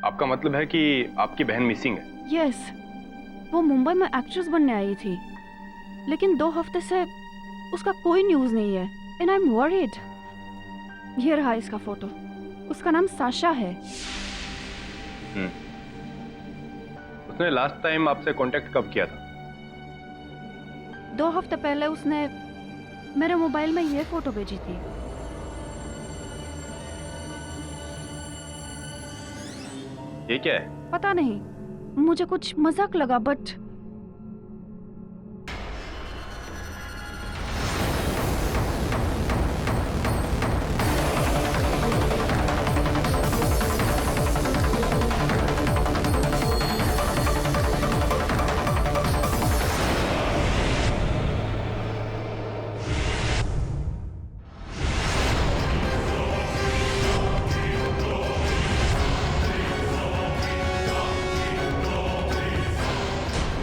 आपका मतलब है कि आपकी बहन मिसिंग है? यस, वो मुंबई में एक्ट्रेस बनने आई थी, लेकिन 2 हफ्ते से उसका कोई न्यूज़ नहीं है एंड आई एम वरीड। ये रहा इसका फोटो। उसका नाम साशा है। उसने लास्ट टाइम आपसे कांटेक्ट कब किया था? 2 हफ्ते पहले उसने मेरे मोबाइल में ये फोटो भेजी थी। ये क्या है? पता नहीं, मुझे कुछ मजाक लगा बट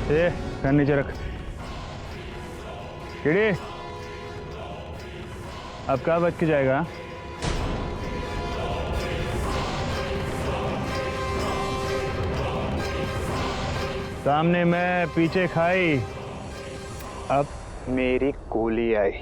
ए, पैन नीचे रख। केड़ी अब क्या बच के जाएगा? सामने मैं, पीछे खाई, अब मेरी गोली आई।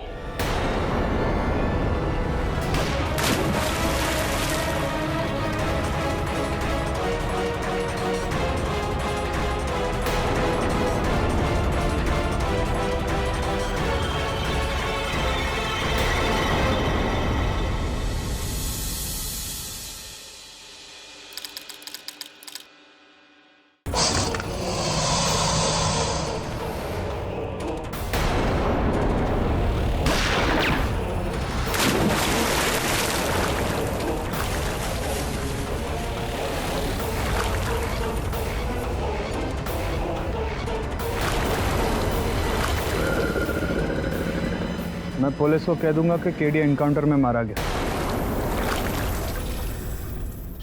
मैं पुलिस को कह दूंगा कि केडी एनकाउंटर में मारा गया।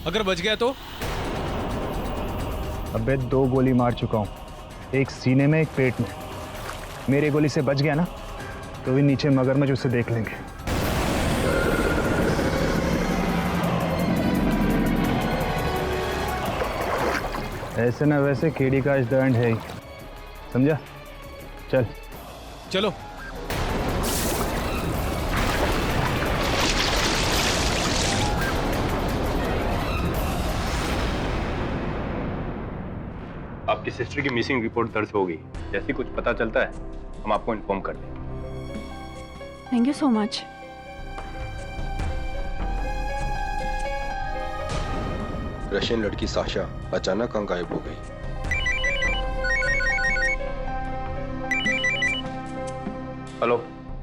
अगर बच गया तो? अबे 2 गोली मार चुका हूँ, एक सीने में, एक पेट में। मेरी गोली से बच गया ना तो भी नीचे मगरमच्छ उसे देख लेंगे। ऐसे ना वैसे केडी का आज द एंड है ही, समझा? चल चलो। आपकी सिस्टर की मिसिंग रिपोर्ट दर्ज हो गई। जैसे कुछ पता चलता है हम आपको इन्फॉर्म कर देंगे। Thank you so much. Russian लड़की साशा अचानक कहाँ गायब हो गई? हेलो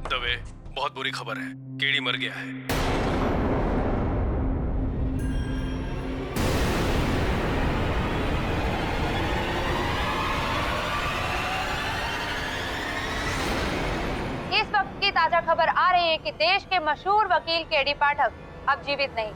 दवे, बहुत बुरी खबर है, केडी मर गया है। इस वक्त की ताजा खबर आ रही है कि देश के मशहूर वकील केडी पाठक अब जीवित नहीं।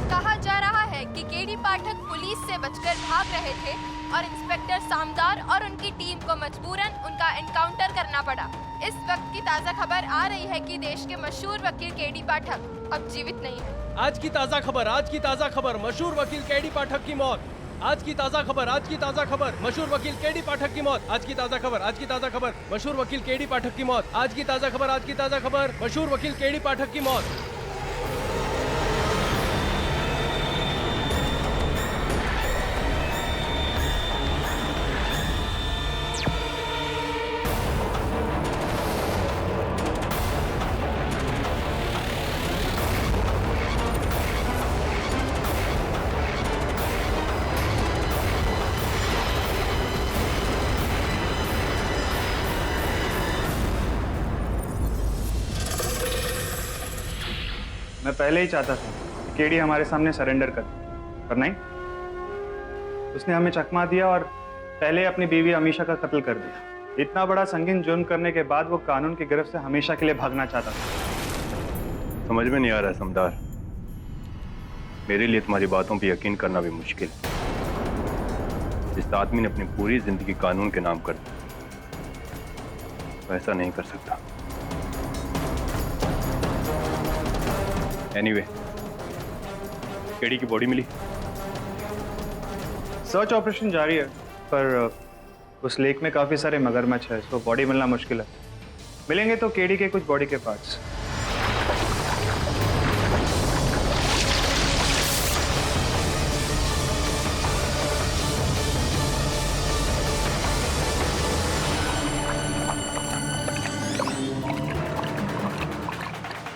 कहा जा रहा है कि केडी पाठक पुलिस से बचकर भाग रहे थे और इंस्पेक्टर सामदार और उनकी टीम को मजबूरन उनका एनकाउंटर करना पड़ा। इस वक्त की ताजा खबर आ रही है कि देश के मशहूर वकील केडी पाठक अब जीवित नहीं है। आज की ताजा खबर, आज की ताजा खबर, मशहूर वकील केडी पाठक की मौत। आज की ताजा खबर, आज की ताजा खबर, मशहूर वकील केडी पाठक की मौत। आज की ताजा खबर, आज की ताजा खबर, मशहूर वकील केडी पाठक की मौत। आज की ताजा खबर, आज की ताजा खबर, मशहूर वकील केडी पाठक की मौत। मैं पहले ही चाहता था कि केडी हमारे सामने सरेंडर कर, पर नहीं, उसने हमें चकमा दिया और पहले अपनी बीवी अमीशा का कत्ल कर दिया। इतना बड़ा संगीन जुर्म करने के बाद वो कानून की गिरफ्त से हमेशा के लिए भागना चाहता था। समझ में नहीं आ रहा समदार, मेरे लिए तुम्हारी बातों पर यकीन करना भी मुश्किल है। जिस आदमी ने अपनी पूरी जिंदगी कानून के नाम कर दी, वैसा नहीं कर सकता। एनीवे, केडी की बॉडी मिली? सर्च ऑपरेशन जारी है, पर उस लेक में काफी सारे मगरमच्छ है, सो बॉडी मिलना मुश्किल है। मिलेंगे तो केडी के कुछ बॉडी के parts.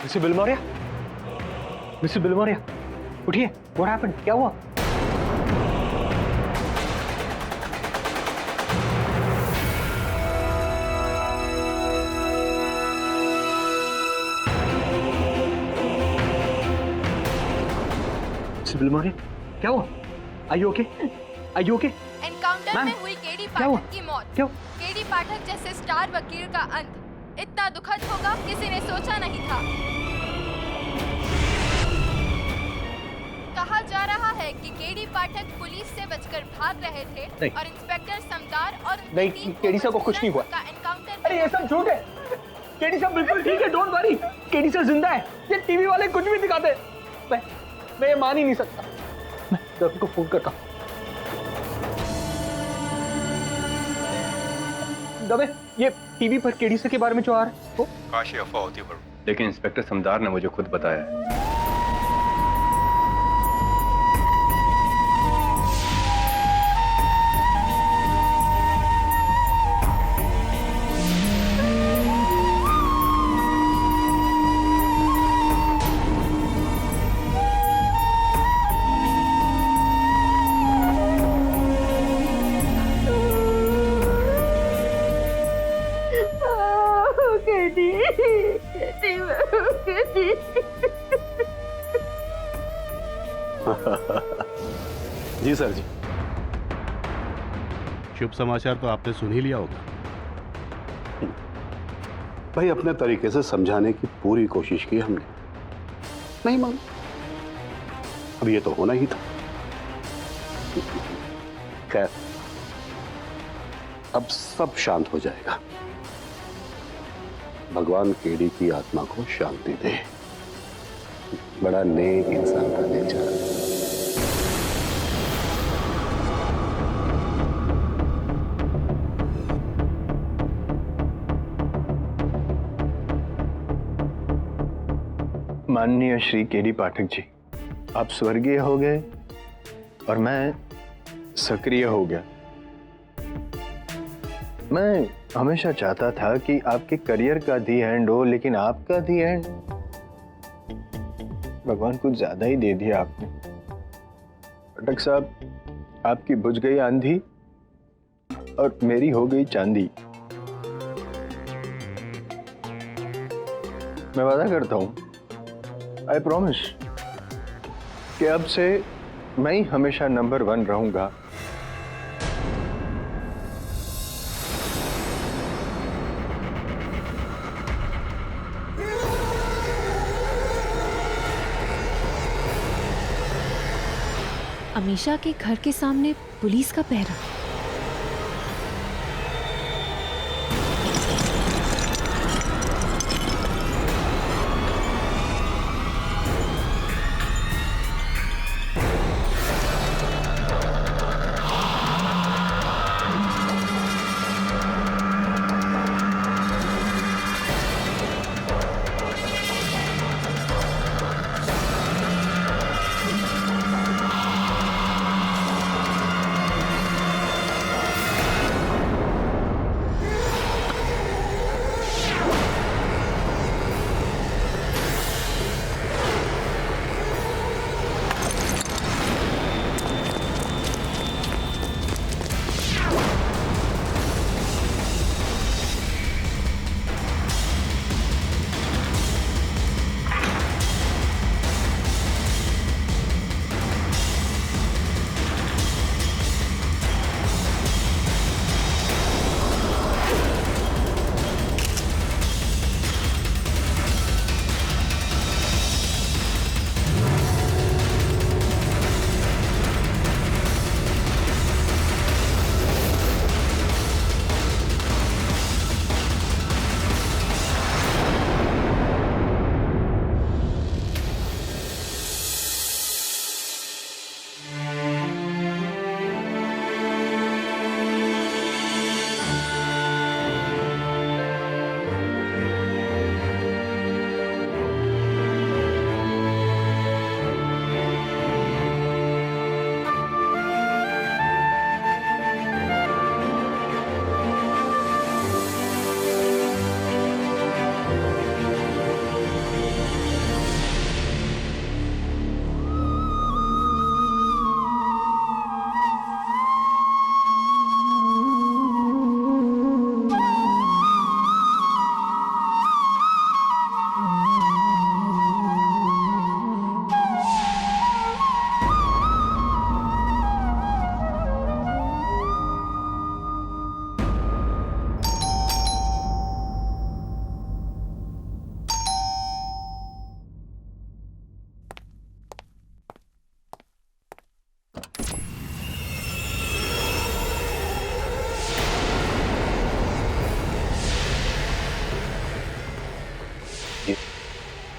Mister Bilimoria, mister Bilimoria, उठिए। What happened? क्या हुआ? मिस्टर बिलमोरिया, क्या हुआ? Are you okay? Are you okay? Encounter में हुई केडी पाठक की मौत। क्यों? केडी पाठक जैसे स्टार वकील का अंत इतना दुखद होगा किसी ने सोचा नहीं था। केडी पाठक पुलिस से बचकर भाग रहे थे नहीं। और इंस्पेक्टर समदार और नहीं, टीम केडी साहब को कुछ नहीं हुआ। का एनकाउंटर। अरे ये सब झूठ है। केडी साहब बिल्कुल ठीक है, डोंट वरी। केडी साहब जिंदा है। ये टीवी वाले कुछ भी दिखाते। मैं ये मान ही नहीं सकता। मैं रवि को फोन करता हूँ। दबे, ये टीवी पर केडी साहब के बारे में जो आ रहा है वो काश ये अफवाह होती बड़ू, लेकिन इंस्पेक्टर समदार ने मुझे खुद बताया है। जी सर जी। शुभ समाचार तो आपने सुन ही लिया होगा। भाई अपने तरीके से समझाने की पूरी कोशिश की हमने, नहीं माना। अब ये तो होना ही था। खैर अब सब शांत हो जाएगा। भगवान केडी की आत्मा को शांति दे। बड़ा नेक इंसान का नेचर। माननीय श्री केडी पाठक जी, आप स्वर्गीय हो गए और मैं सक्रिय हो गया। मैं हमेशा चाहता था कि आपके करियर का दी एंड हो, लेकिन आपका दी एंड भगवान कुछ ज्यादा ही दे दिया आपने। पाठक साहब, आपकी बुझ गई आंधी और मेरी हो गई चांदी। मैं वादा करता हूं, आई प्रॉमिस, कि अब से मैं ही हमेशा नंबर 1 रहूंगा। अमीशा के घर के सामने पुलिस का पहरा।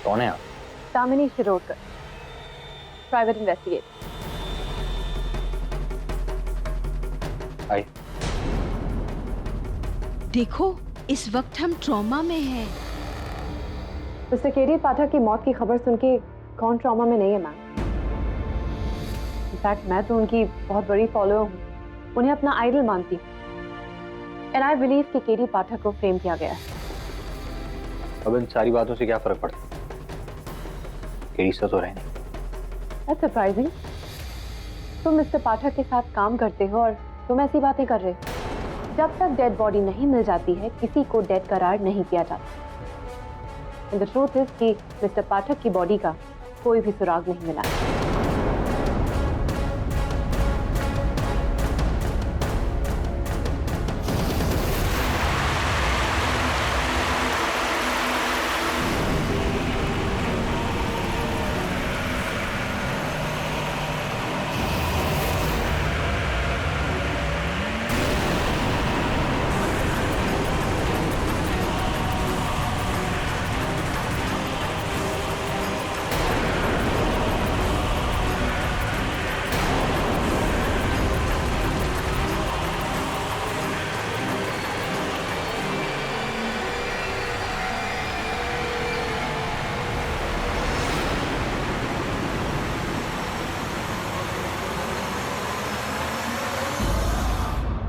कौन है आप? Damini Shirodkar, private investigator. I. देखो, इस वक्त हम ट्रॉमा में हैं। मिस्टर केडी पाठक की मौत की खबर सुन के कौन ट्रॉमा में नहीं है मैम। इनफैक्ट मैं तो उनकी बहुत बड़ी फॉलोअर हूँ, उन्हें अपना आइडल मानती हूँ। एंड आई बिलीव कि केडी पाठक को फ्रेम किया गया है। अब इन सारी बातों से क्या फर्क पड़ता? केडी सर तो रहे नहीं। That's surprising। तुम मिस्टर पाठक के साथ काम करते हो और तुम ऐसी बातें कर रहे हो। जब तक डेड बॉडी नहीं मिल जाती है, किसी को डेड करार नहीं किया जाता। And the truth is कि मिस्टर पाठक की बॉडी का कोई भी सुराग नहीं मिला।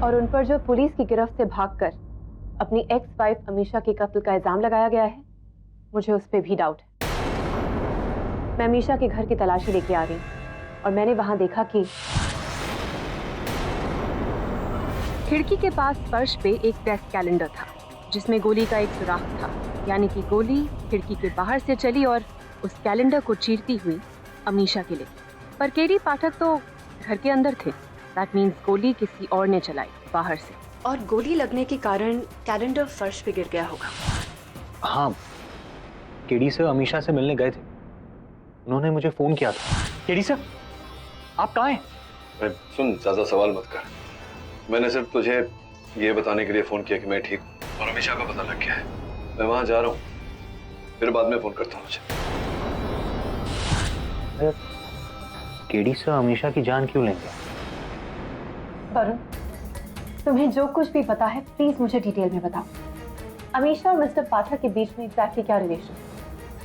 और उन पर जो पुलिस की गिरफ्त से भागकर अपनी एक्स वाइफ अमीशा के कत्ल का इल्जाम लगाया गया है, मुझे उस पर भी डाउट है। मैं अमीशा के घर की तलाशी लेके आ रही हूँ और मैंने वहां देखा कि खिड़की के पास फर्श पे एक डेस्क कैलेंडर था जिसमें गोली का एक सुराख था, यानी कि गोली खिड़की के बाहर से चली और उस कैलेंडर को चीरती हुई अमीशा के लिए। पर केडी पाठक तो घर के अंदर थे। दैट मीन्स गोली किसी और ने चलाई बाहर से, और गोली लगने के कारण कैलेंडर फर्श पे गिर गया होगा। हाँ, केडी सर अमीशा से मिलने गए थे। उन्होंने मुझे फोन किया था। केडी सर, आप कहाँ हैं? सुन, ज्यादा सवाल मत कर। मैंने सिर्फ तुझे ये बताने के लिए फोन किया कि मैं ठीक हूँ और अमीशा का पता लग गया है। मैं वहां जा रहा हूँ, फिर बाद में फोन करता हूँ मुझे। केडी सर अमीशा की जान क्यों लेंगे? वरुण, तुम्हें जो कुछ भी पता है प्लीज मुझे डिटेल में बताओ। अमीशा और मिस्टर पाठक के बीच में एग्जैक्टली क्या रिलेशन?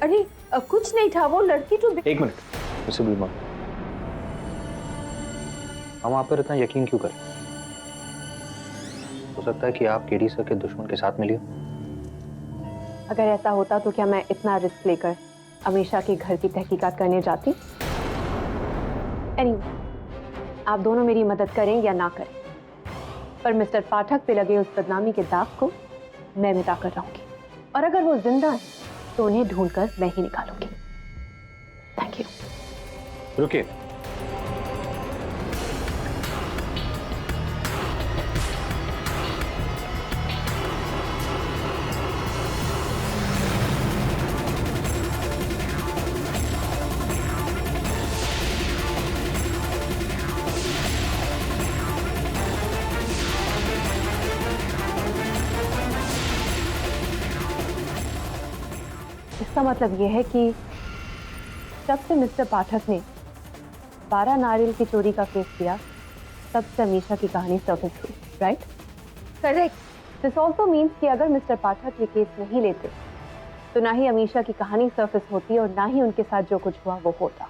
अरे कुछ नहीं था, वो लड़की जो... एक मिनट, मुझसे भूल मत। हम आप पर इतना यकीन क्यों करें? हो सकता है कि आप केडी सर के दुश्मन के साथ मिली हो। अगर ऐसा होता तो क्या मैं इतना रिस्क लेकर अमीशा के घर की तहकीकात करने जाती? Anyway, आप दोनों मेरी मदद करें या ना करें, पर मिस्टर पाठक पे लगे उस बदनामी के दाग को मैं मिटा कर रहूंगी। और अगर वो जिंदा है तो उन्हें ढूंढकर मैं ही निकालूंगी। Thank you. रुकिए, इसका मतलब यह है कि जब से मिस्टर पाठक ने 12 नारियल की चोरी का केस किया, तब से अमीशा की कहानी सरफेस हुई, right? Correct. This also means कि अगर मिस्टर पाठक ये केस नहीं लेते तो ना ही अमीशा की कहानी सरफेस होती और ना ही उनके साथ जो कुछ हुआ वो होता।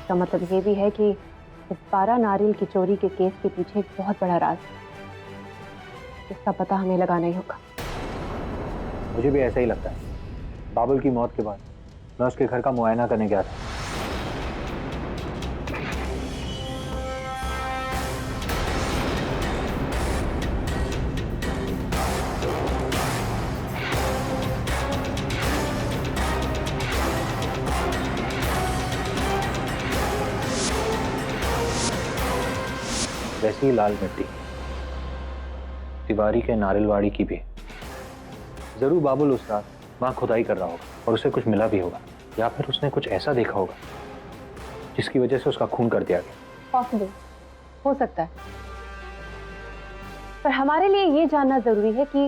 इसका मतलब ये भी है कि इस 12 नारियल की चोरी के केस के पीछे एक बहुत बड़ा राज है, जिसका पता हमें लगाना ही होगा। मुझे भी ऐसा ही लगता है। बाबुल की मौत के बाद मैं उसके घर का मुआयना करने गया था। वैसी ही लाल मिट्टी तिवारी के नारियलवाड़ी की भी। जरूर बाबुल उस रात वहां खुदाई कर रहा होगा और उसे कुछ मिला भी होगा, या फिर उसने कुछ ऐसा देखा होगा जिसकी वजह से उसका खून कर दिया गया। पॉसिबल, हो सकता है, पर हमारे लिए ये जानना जरूरी है कि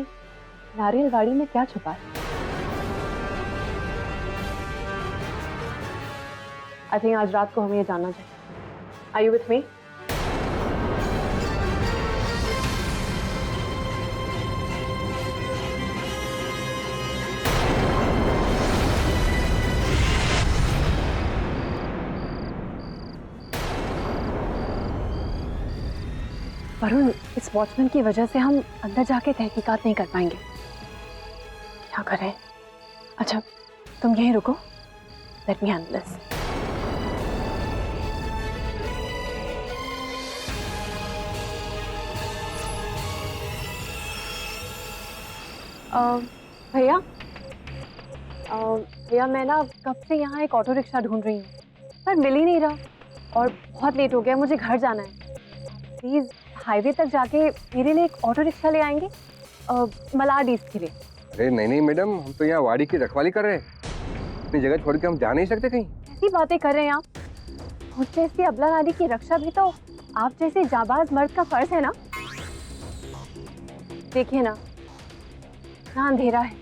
नारियलवाड़ी में क्या छुपा है। आई थिंक आज रात को हमें ये जानना चाहिए। Are you with me? Varun, इस वॉचमैन की वजह से हम अंदर जाके तहकीकात नहीं कर पाएंगे। क्या करें? अच्छा, तुम यहीं रुको, लेट मी हैंडल दिस। भैया भैया, मैं ना कब से यहाँ एक ऑटो रिक्शा ढूंढ रही हूँ पर मिल ही नहीं रहा और बहुत लेट हो गया, मुझे घर जाना है। प्लीज हाईवे तक जाके मेरे लिए एक ऑटो रिक्शा ले आएंगे, मलाड ईस्ट के लिए। अरे नहीं नहीं मैडम, हम तो यहाँ वाड़ी की रखवाली कर रहे हैं, अपनी जगह छोड़ के हम जा नहीं सकते कहीं। ऐसी बातें कर रहे हैं आप? मुझ जैसी अबला नारी की रक्षा भी तो आप जैसे जाबाज मर्द का फर्ज है ना। देखिए ना, इतना अंधेरा है,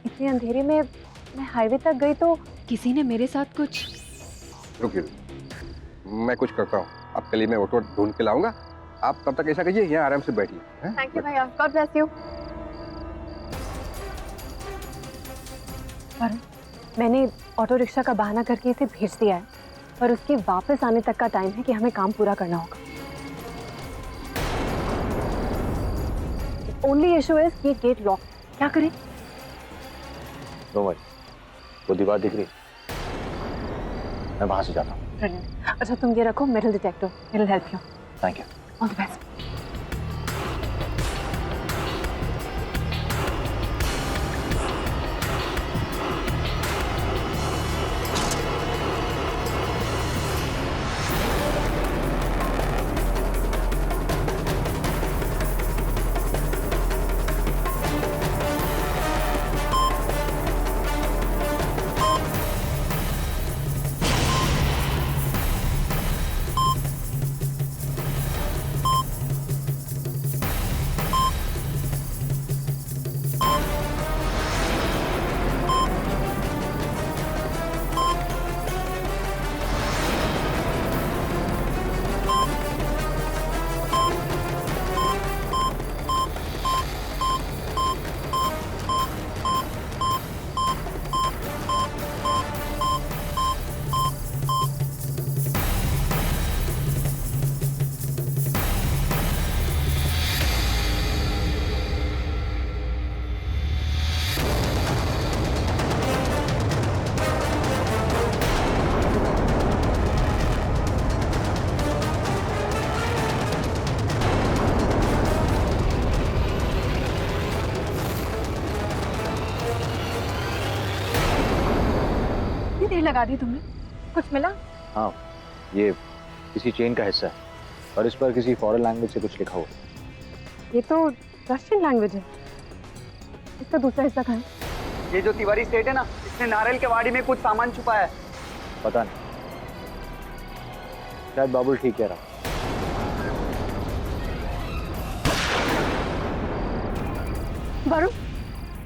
इतने अंधेरे में मैं हाईवे तक गई तो किसी ने मेरे साथ कुछ। रुकिए, मैं कुछ करता हूँ, आपके लिए मैं ऑटो ढूंढ के लाऊंगा। आप तब तक ऐसा कीजिए, यहाँ आराम से बैठिए। थैंक यू भैया, गॉड ब्लेस यू। पर मैंने ऑटो रिक्शा का बहाना करके इसे भेज दिया है, पर उसके वापस आने तक का टाइम है कि हमें काम पूरा करना होगा। ओनली इशू इज ये गेट लॉक, क्या करें? नो वरी, वो दीवार दिख रही, मैं वहां से जाता हूँ। अच्छा तुम ये रखो, metal detector, it will help you. Thank you. All the best. लगा दी तुमने, कुछ मिला? हाँ, ये किसी चेन का हिस्सा है और इस पर किसी फॉरेन लैंग्वेज से कुछ लिखा हुआ है। ये तो रशियन लैंग्वेज है। इसका दूसरा हिस्सा कहाँ है? ये जो तिवारी सेठ है ना, इसने नारियल के वाड़ी में कुछ सामान छुपाया है। पता नहीं, शायद बाबुल ठीक कह रहा। वरुण,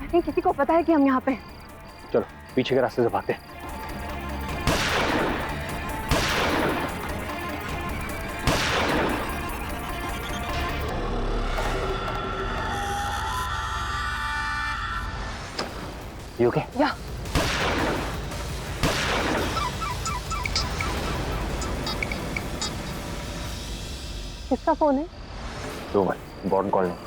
आई थिंक किसी को पता है कि हम यहाँ पे हैं। चलो पीछे के रास्ते से भागते हैं। You okay? Yeah. किसका फोन है? दो भाई, इम्पोर्टेंट कॉल नहीं।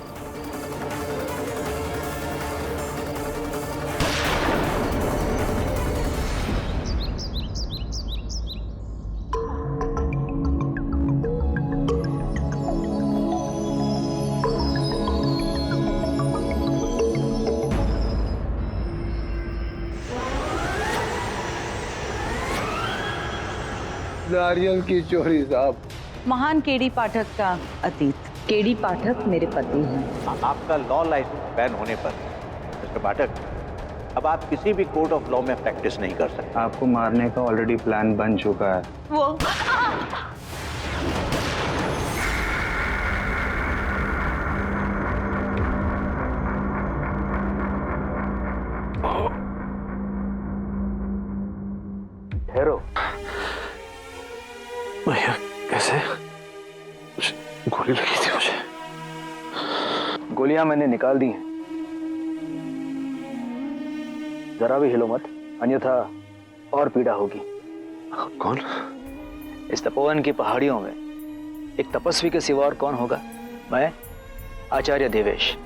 नारियल की चोरी साहब। महान केडी पाठक का अतीत। केडी पाठक मेरे पति हैं। आपका लॉ लाइसेंस बैन होने पर मिस्टर पाठक, अब आप किसी भी कोर्ट ऑफ लॉ में प्रैक्टिस नहीं कर सकते। आपको मारने का ऑलरेडी प्लान बन चुका है। वो ठहरो, भैया कैसे? गोली लगी थी मुझे। गोलियां मैंने निकाल दी हैं। जरा भी हिलो मत, अन्यथा और पीड़ा होगी। कौन? इस तपोवन की पहाड़ियों में एक तपस्वी के सिवा और कौन होगा? मैं, आचार्य देवेश।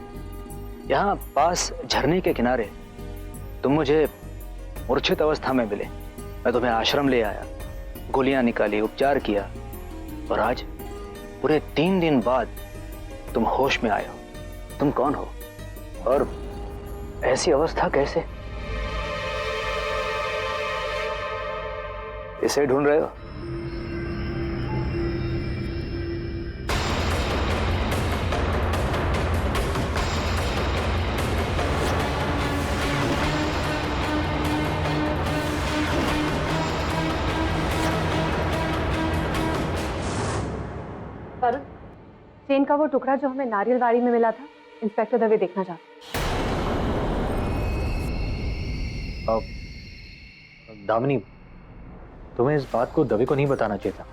यहाँ पास झरने के किनारे तुम मुझे मूर्छित अवस्था में मिले। मैं तुम्हें आश्रम ले आया, गोलियां निकाली, उपचार किया, और आज पूरे 3 दिन बाद तुम होश में आए हो। तुम कौन हो और ऐसी अवस्था कैसे? इसे ढूंढ रहे हो? वरुण, चेन का वो टुकड़ा जो हमें नारियलवाड़ी में मिला था, इंस्पेक्टर दवे देखना चाहते। दामिनी, तुम्हें इस बात को दवे को नहीं बताना चाहिए था।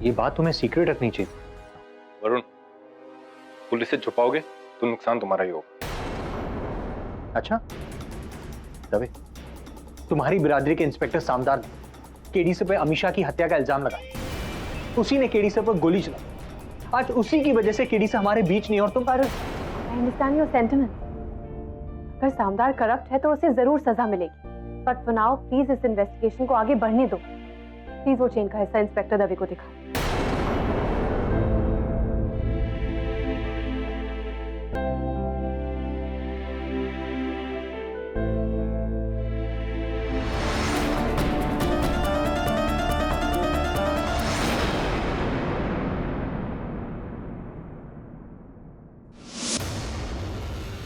ये बात तुम्हें सीक्रेट रखनी चाहिए। वरुण, पुलिस से छुपाओगे तो नुकसान तुम्हारा ही होगा। अच्छा दवे, तुम्हारी बिरादरी के इंस्पेक्टर सामदार ने केडी से पे अमीशा की हत्या का इल्जाम लगाया। उसी ने केडी से पर गोली चलाई। आज उसी की वजह से केडी से हमारे बीच नहीं। और तुम आई अंडरस्टैंड योर सेंटिमेंट। अगर सामदार करप्ट है तो उसे जरूर सजा मिलेगी, बट फॉर नाउ प्लीज इस इन्वेस्टिगेशन को आगे बढ़ने दो। प्लीज वो चेन का हिस्सा इंस्पेक्टर दवे को दिखा।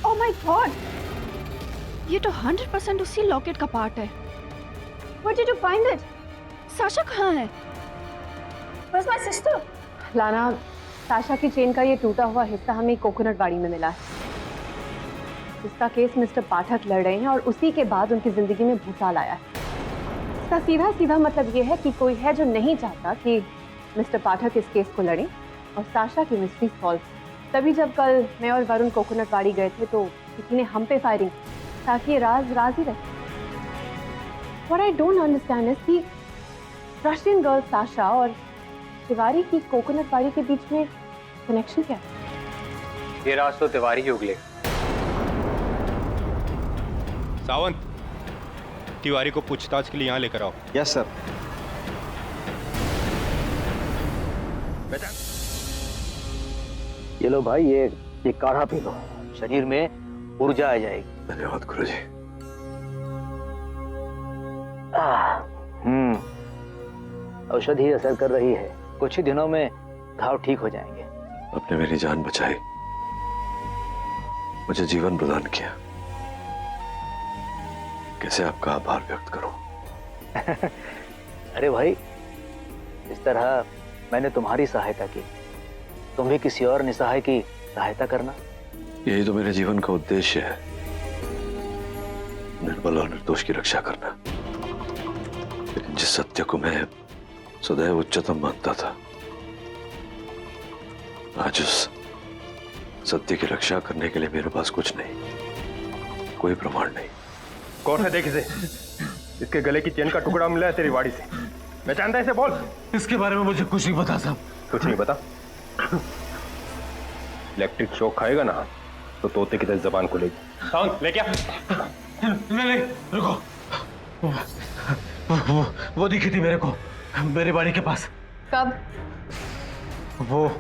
Oh my God! ये तो 100% उसी लॉकेट का पार्ट है। Where did you find it? Sasha कहाँ है? Where's my sister? लाना, साशा की चेन का ये टूटा हुआ हिस्सा हमें कोकोनट वाड़ी में मिला है। इसका केस मिस्टर पाठक लड़ रहे हैं और उसी के बाद उनकी जिंदगी में भूचाल आया है। इसका सीधा सीधा मतलब ये है कि कोई है जो नहीं चाहता कि मिस्टर पाठक इस केस को लड़ें और साशा की मिस्ट्री सॉल्व। तभी जब कल मैं और वरुण कोकोनट वाड़ी गए थे तो किसी ने हम पे फायरिंग ताकि ये राज राज ही रहे। What I don't understand is कि रशियन गर्ल साशा और तिवारी की कोकोनट वाड़ी के बीच में कनेक्शन क्या है? ये राज तो तिवारी ही उगले। सावंत, तिवारी को पूछताछ के लिए यहाँ लेकर आओ। Yes sir. ये लो भाई, ये काढ़ा पी लो, शरीर में ऊर्जा आ जाएगी। धन्यवाद गुरुजी। औषधि असर कर रही है, कुछ ही दिनों में घाव ठीक हो जाएंगे। आपने मेरी जान बचाई, मुझे जीवन प्रदान किया। कैसे आपका आभार व्यक्त करूं? अरे भाई, इस तरह मैंने तुम्हारी सहायता की, तुम भी किसी और निसहाय की सहायता करना। यही तो मेरे जीवन का उद्देश्य है, निर्बल और निर्दोष की रक्षा करना। लेकिन जिस सत्य को मैं सदैव उच्चतम मानता था, आज उस सत्य की रक्षा करने के लिए मेरे पास कुछ नहीं, कोई प्रमाण नहीं। कौन है देख इसे? इसके गले की चेन का टुकड़ा मिला है तेरी वाड़ी से। मैं जानता है इसे, बोल। इसके बारे में मुझे कुछ नहीं पता साहब। कुछ नहीं पता? इलेक्ट्रिक शॉक खाएगा ना तो तोते की तरह जबान खुलेगी। साउंड लेके आ। नहीं, रुको। वो दिखी थी मेरे को मेरी बाड़ी के पास। कब? वो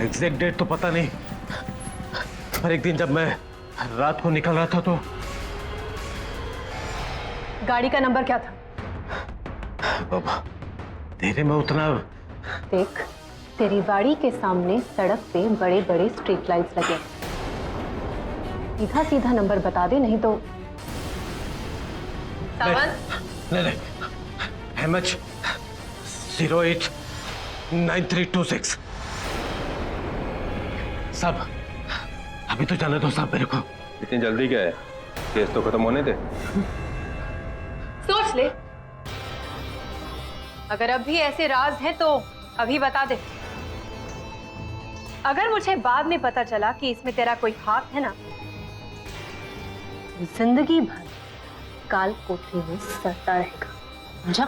एग्जैक्ट डेट तो पता नहीं, पर एक दिन जब मैं रात को निकल रहा था तो। गाड़ी का नंबर क्या था? बाबा, धीरे में उतना। देख, तेरी बाड़ी के सामने सड़क पे बड़े बड़े स्ट्रीट लाइट्स लगे। सीधा सीधा नंबर बता दे, नहीं तो। नहीं, MH 089326। साहब, अभी तो जाने दो साहब मेरे को। इतनी जल्दी क्या है? केस तो खत्म होने दे। सोच ले, अगर अब भी ऐसे राज हैं तो अभी बता दे। अगर मुझे बाद में पता चला कि इसमें तेरा कोई हाथ है ना, जिंदगी भर काल कोठरी में सड़ता रहेगा, समझा?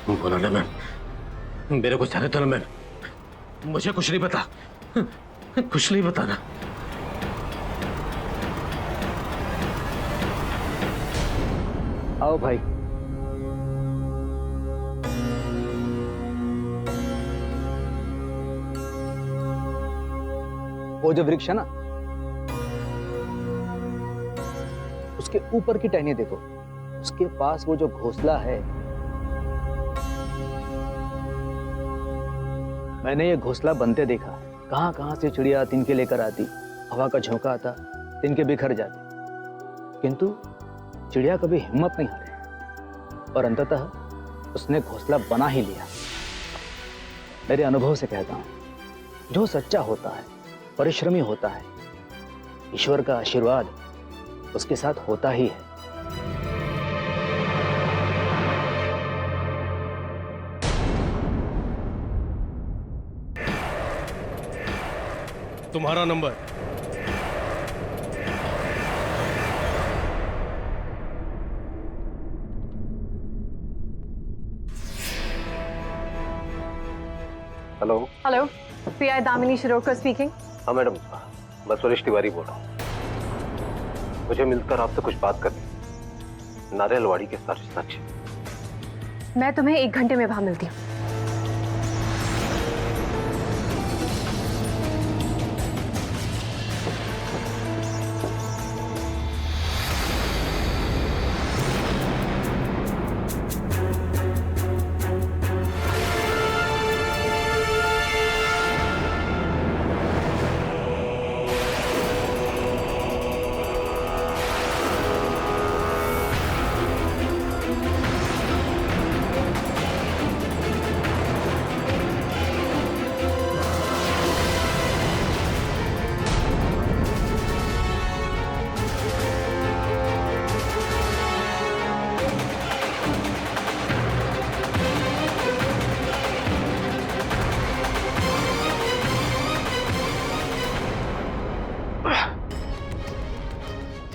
बोला ना मैम, मेरे को जाने दो ना मैम, मुझे कुछ नहीं पता, कुछ नहीं बताना। आओ भाई। वो जो वृक्ष है ना, उसके ऊपर की टहनी देखो, उसके पास वो जो घोंसला है, मैंने ये घोंसला बनते देखा। कहां कहां से चिड़िया तिनके लेकर आती, हवा का झोंका आता, तिनके बिखर जाते, किंतु चिड़िया कभी हिम्मत नहीं हारे और अंततः उसने घोंसला बना ही लिया। मेरे अनुभव से कहता हूं, जो सच्चा होता है, परिश्रमी होता है, ईश्वर का आशीर्वाद उसके साथ होता ही है। तुम्हारा number. Hello. Hello, pi Damini Shirodkar speaking. हाँ मैडम, मैं सुरेश तिवारी बोल रहा हूँ। मुझे मिलकर आपसे कुछ बात करनी। नारियलवाड़ी के सारे साक्ष्य। मैं तुम्हें 1 घंटे में वहां मिलती हूँ।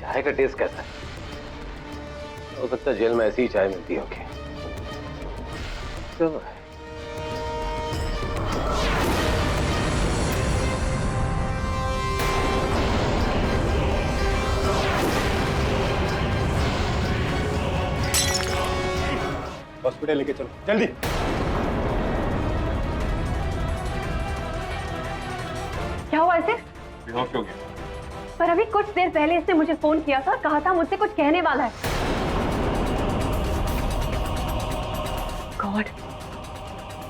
चाय का टेस्ट कैसा है? हो सकता है जेल में ऐसी ही चाय मिलती होगी। चलो हॉस्पिटल लेके चलो जल्दी। क्या हुआ इसे? बेहोश हो गया। पर अभी कुछ देर पहले इसने मुझे फोन किया था, कहा था मुझसे कुछ कहने वाला है। गॉड,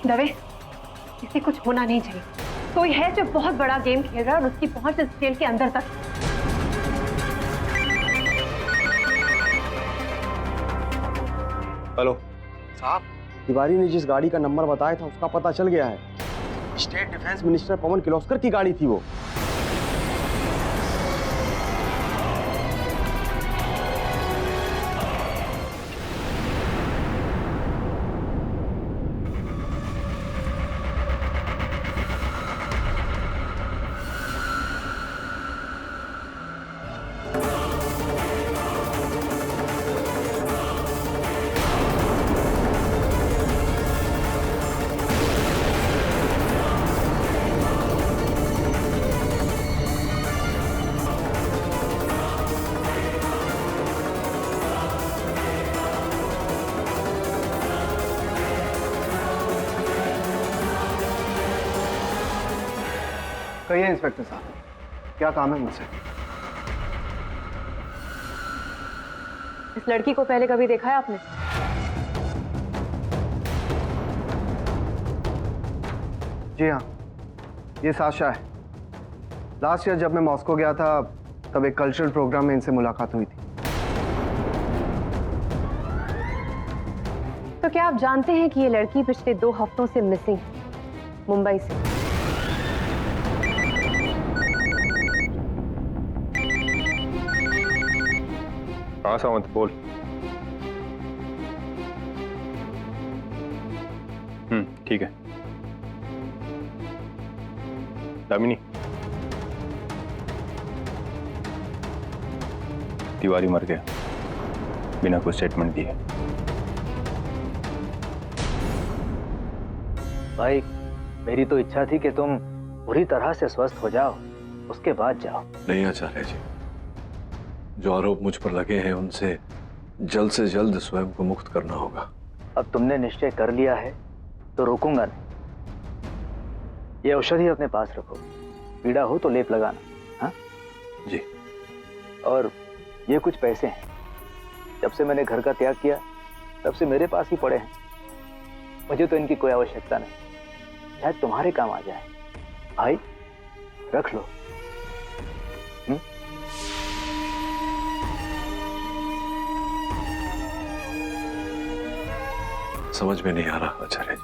दवे, इसे कुछ होना नहीं चाहिए। कोई है जो बहुत बड़ा गेम खेल रहा है और उसकी पहुंच इस जेल के अंदर तक। हेलो साहब, तिवारी ने जिस गाड़ी का नंबर बताया था उसका पता चल गया है। स्टेट डिफेंस मिनिस्टर पवन किर्लोस्कर की गाड़ी थी वो। कहिए इंस्पेक्टर साहब, क्या काम है मुझसे? इस लड़की को पहले कभी देखा है आपने? जी हाँ, ये साशा है। लास्ट ईयर जब मैं मॉस्को गया था तब एक कल्चरल प्रोग्राम में इनसे मुलाकात हुई थी। तो क्या आप जानते हैं कि ये लड़की पिछले 2 हफ्तों से मिसिंग है, मुंबई से? हाँ सावंत बोल। ठीक है। दामिनी, तिवारी मर गया बिना कोई स्टेटमेंट दिए। भाई, मेरी तो इच्छा थी कि तुम पूरी तरह से स्वस्थ हो जाओ, उसके बाद जाओ। नहीं आचार्य जी, जो आरोप मुझ पर लगे हैं उनसे जल्द से जल्द स्वयं को मुक्त करना होगा। अब तुमने निश्चय कर लिया है तो रोकूंगा नहीं। ये औषधि अपने पास रखो, पीड़ा हो तो लेप लगाना। हाँ जी। और ये कुछ पैसे हैं, जब से मैंने घर का त्याग किया तब से मेरे पास ही पड़े हैं। मुझे तो इनकी कोई आवश्यकता नहीं, शायद तुम्हारे काम आ जाए। भाई रख लो। समझ में नहीं आ रहा आचार्य जी,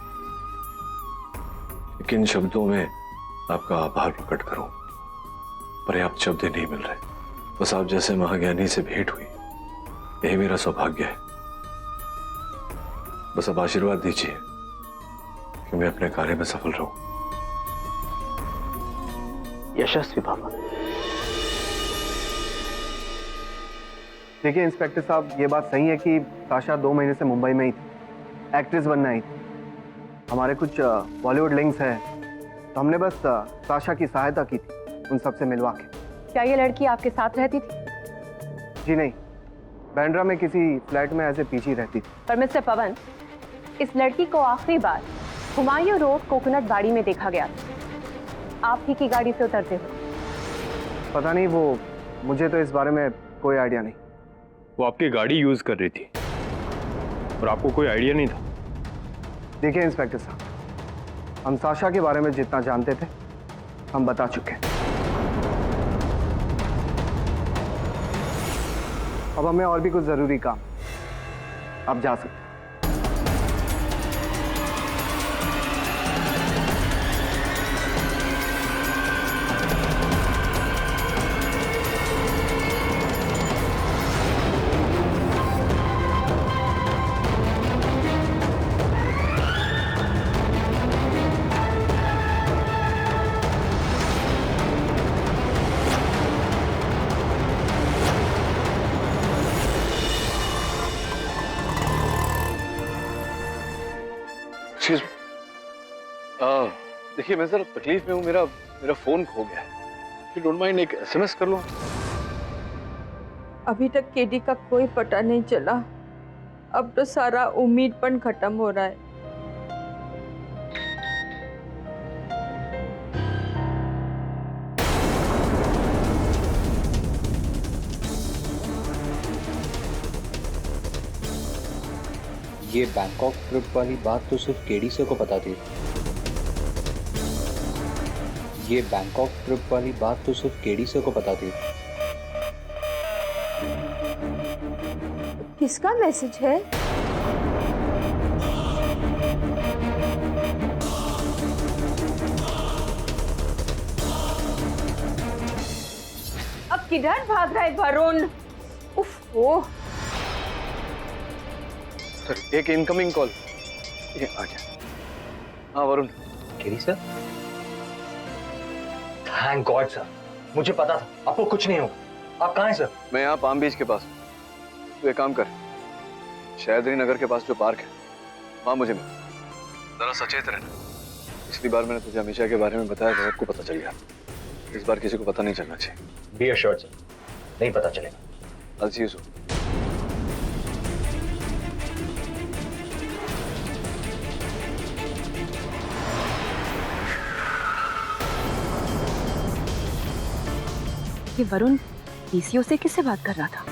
किन शब्दों में आपका आभार प्रकट करूं। पर्याप्त शब्द नहीं मिल रहे। बस आप जैसे महाज्ञानी से भेंट हुई, यही मेरा सौभाग्य है। बस अब आशीर्वाद दीजिए कि मैं अपने कार्य में सफल रहूं। यशस्वी भव। देखिए इंस्पेक्टर साहब, ये बात सही है कि साशा 2 महीने से मुंबई में ही थी, एक्ट्रेस बनना ही थी। हमारे कुछ बॉलीवुड लिंक्स हैं, तो हमने बस साशा की सहायता की थी उन सबसे मिलवा के। क्या ये लड़की आपके साथ रहती थी? जी नहीं, बैंड्रा में किसी फ्लैट में ऐसे पीछे रहती थी। पर मिस्टर पवन, इस लड़की को आखिरी बार हुमायूं रोड कोकोनट गाड़ी में देखा गया था। आप ही की गाड़ी से उतरते हो? पता नहीं, वो मुझे तो इस बारे में कोई आइडिया नहीं। वो आपकी गाड़ी यूज कर रही थी और आपको कोई आइडिया नहीं था? देखिए इंस्पेक्टर साहब, हम साशा के बारे में जितना जानते थे हम बता चुके हैं। अब हमें और भी कुछ जरूरी काम, आप जा सकते हैं। देखिए, मैं जरा तकलीफ में हूँ, मेरा फोन खो गया है। फिर डोंट माइंड एक SMS कर लो। अभी तक केडी का कोई पता नहीं चला। अब तो सारा उम्मीदपन खत्म हो रहा है। ये बैंकॉक ट्रिप वाली बात तो सिर्फ केडी से को पता थी। ये बैंकॉक ट्रिप वाली बात तो सिर्फ केडी से को पता थी। किसका मैसेज है? अब किधर भाग रहा है वरुण? उफ, ओ सर, एक इनकमिंग कॉल। ये आ गया। हाँ Varun. KD sir? Thank God sir, मुझे पता था आपको कुछ नहीं होगा। आप कहाँ हैं सर? मैं यहाँ पाम बीच के पास। तू एक काम कर, शहदरी नगर के पास जो पार्क है वहां मुझे मिल। जरा सचेत रहना। पिछली बार मैंने तुझे अमीशा के बारे में बताया था, सबको पता चल गया। इस बार किसी को पता नहीं चलना चाहिए। बी अश्योर्ड सर, नहीं पता चलेगा। I'll see you soon. ये वरुण पीसीओ से किससे बात कर रहा था?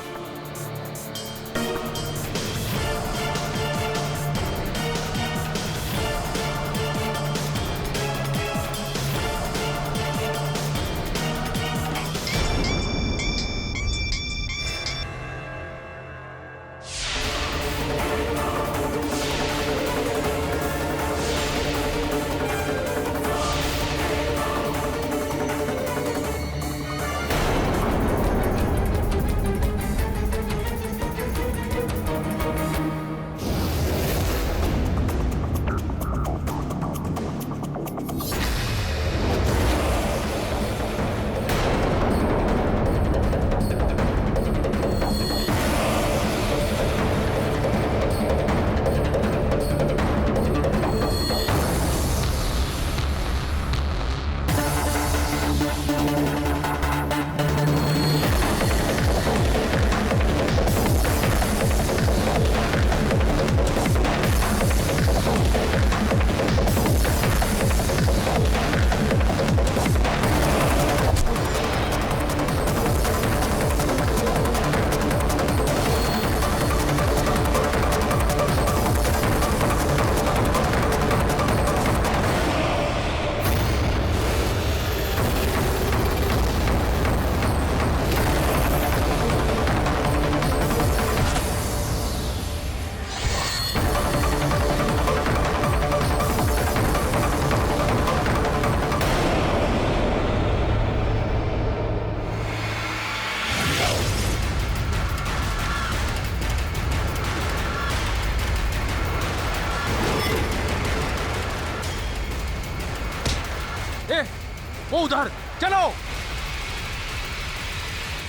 वो उधर चलो।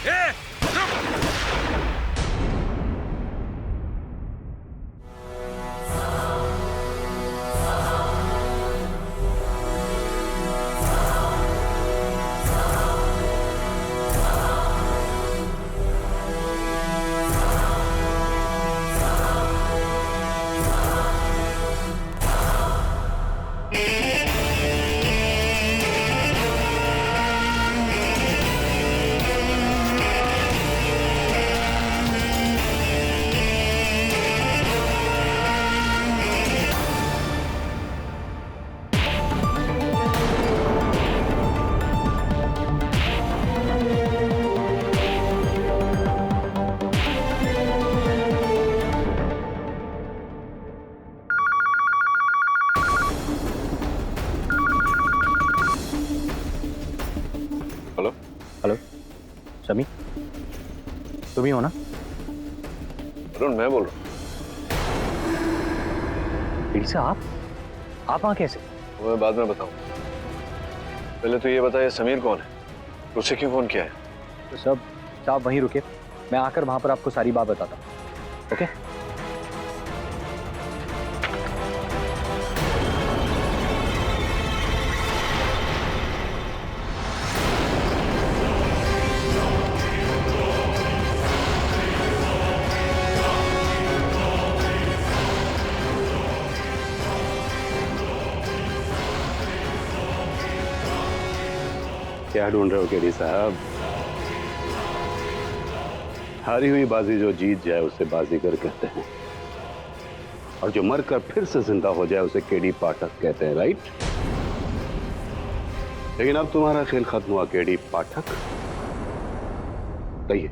ए, रुक। हेलो समी, तुम ही हो ना? अरुण, मैं बोल रहा हूँ। से आप वहां कैसे? वो मैं बाद में बताऊँ। पहले तो ये बताइए समीर कौन है, उससे क्यों फोन किया है? तो सब आप वहीं रुके, मैं आकर वहां पर आपको सारी बात बताता हूँ। ओके? क्या ढूंढ रहे हो केडी साहब? हारी हुई बाजी जो जीत जाए उसे बाजीगर कहते हैं, और जो मरकर फिर से जिंदा हो जाए उसे केडी पाठक कहते हैं, राइट? लेकिन अब तुम्हारा खेल खत्म हुआ केडी पाठक। कहिए,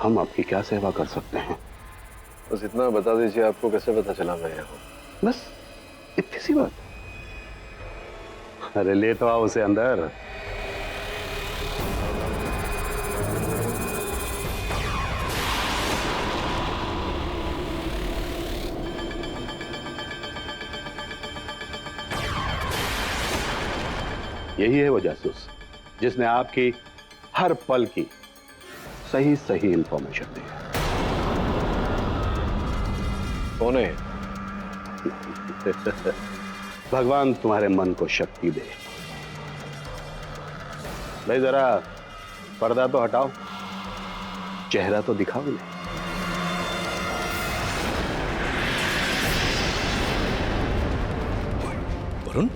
हम आपकी क्या सेवा कर सकते हैं? बस इतना बता दीजिए, आपको कैसे पता चला मैं यहाँ हूँ? बस इतनी सी बात। अरे ले तो आओ उसे अंदर। यही है वो जासूस जिसने आपकी हर पल की सही इंफॉर्मेशन दी। कौन है? भगवान तुम्हारे मन को शक्ति दे। भाई जरा पर्दा तो हटाओ, चेहरा तो दिखाओ इन्हें। वरुण,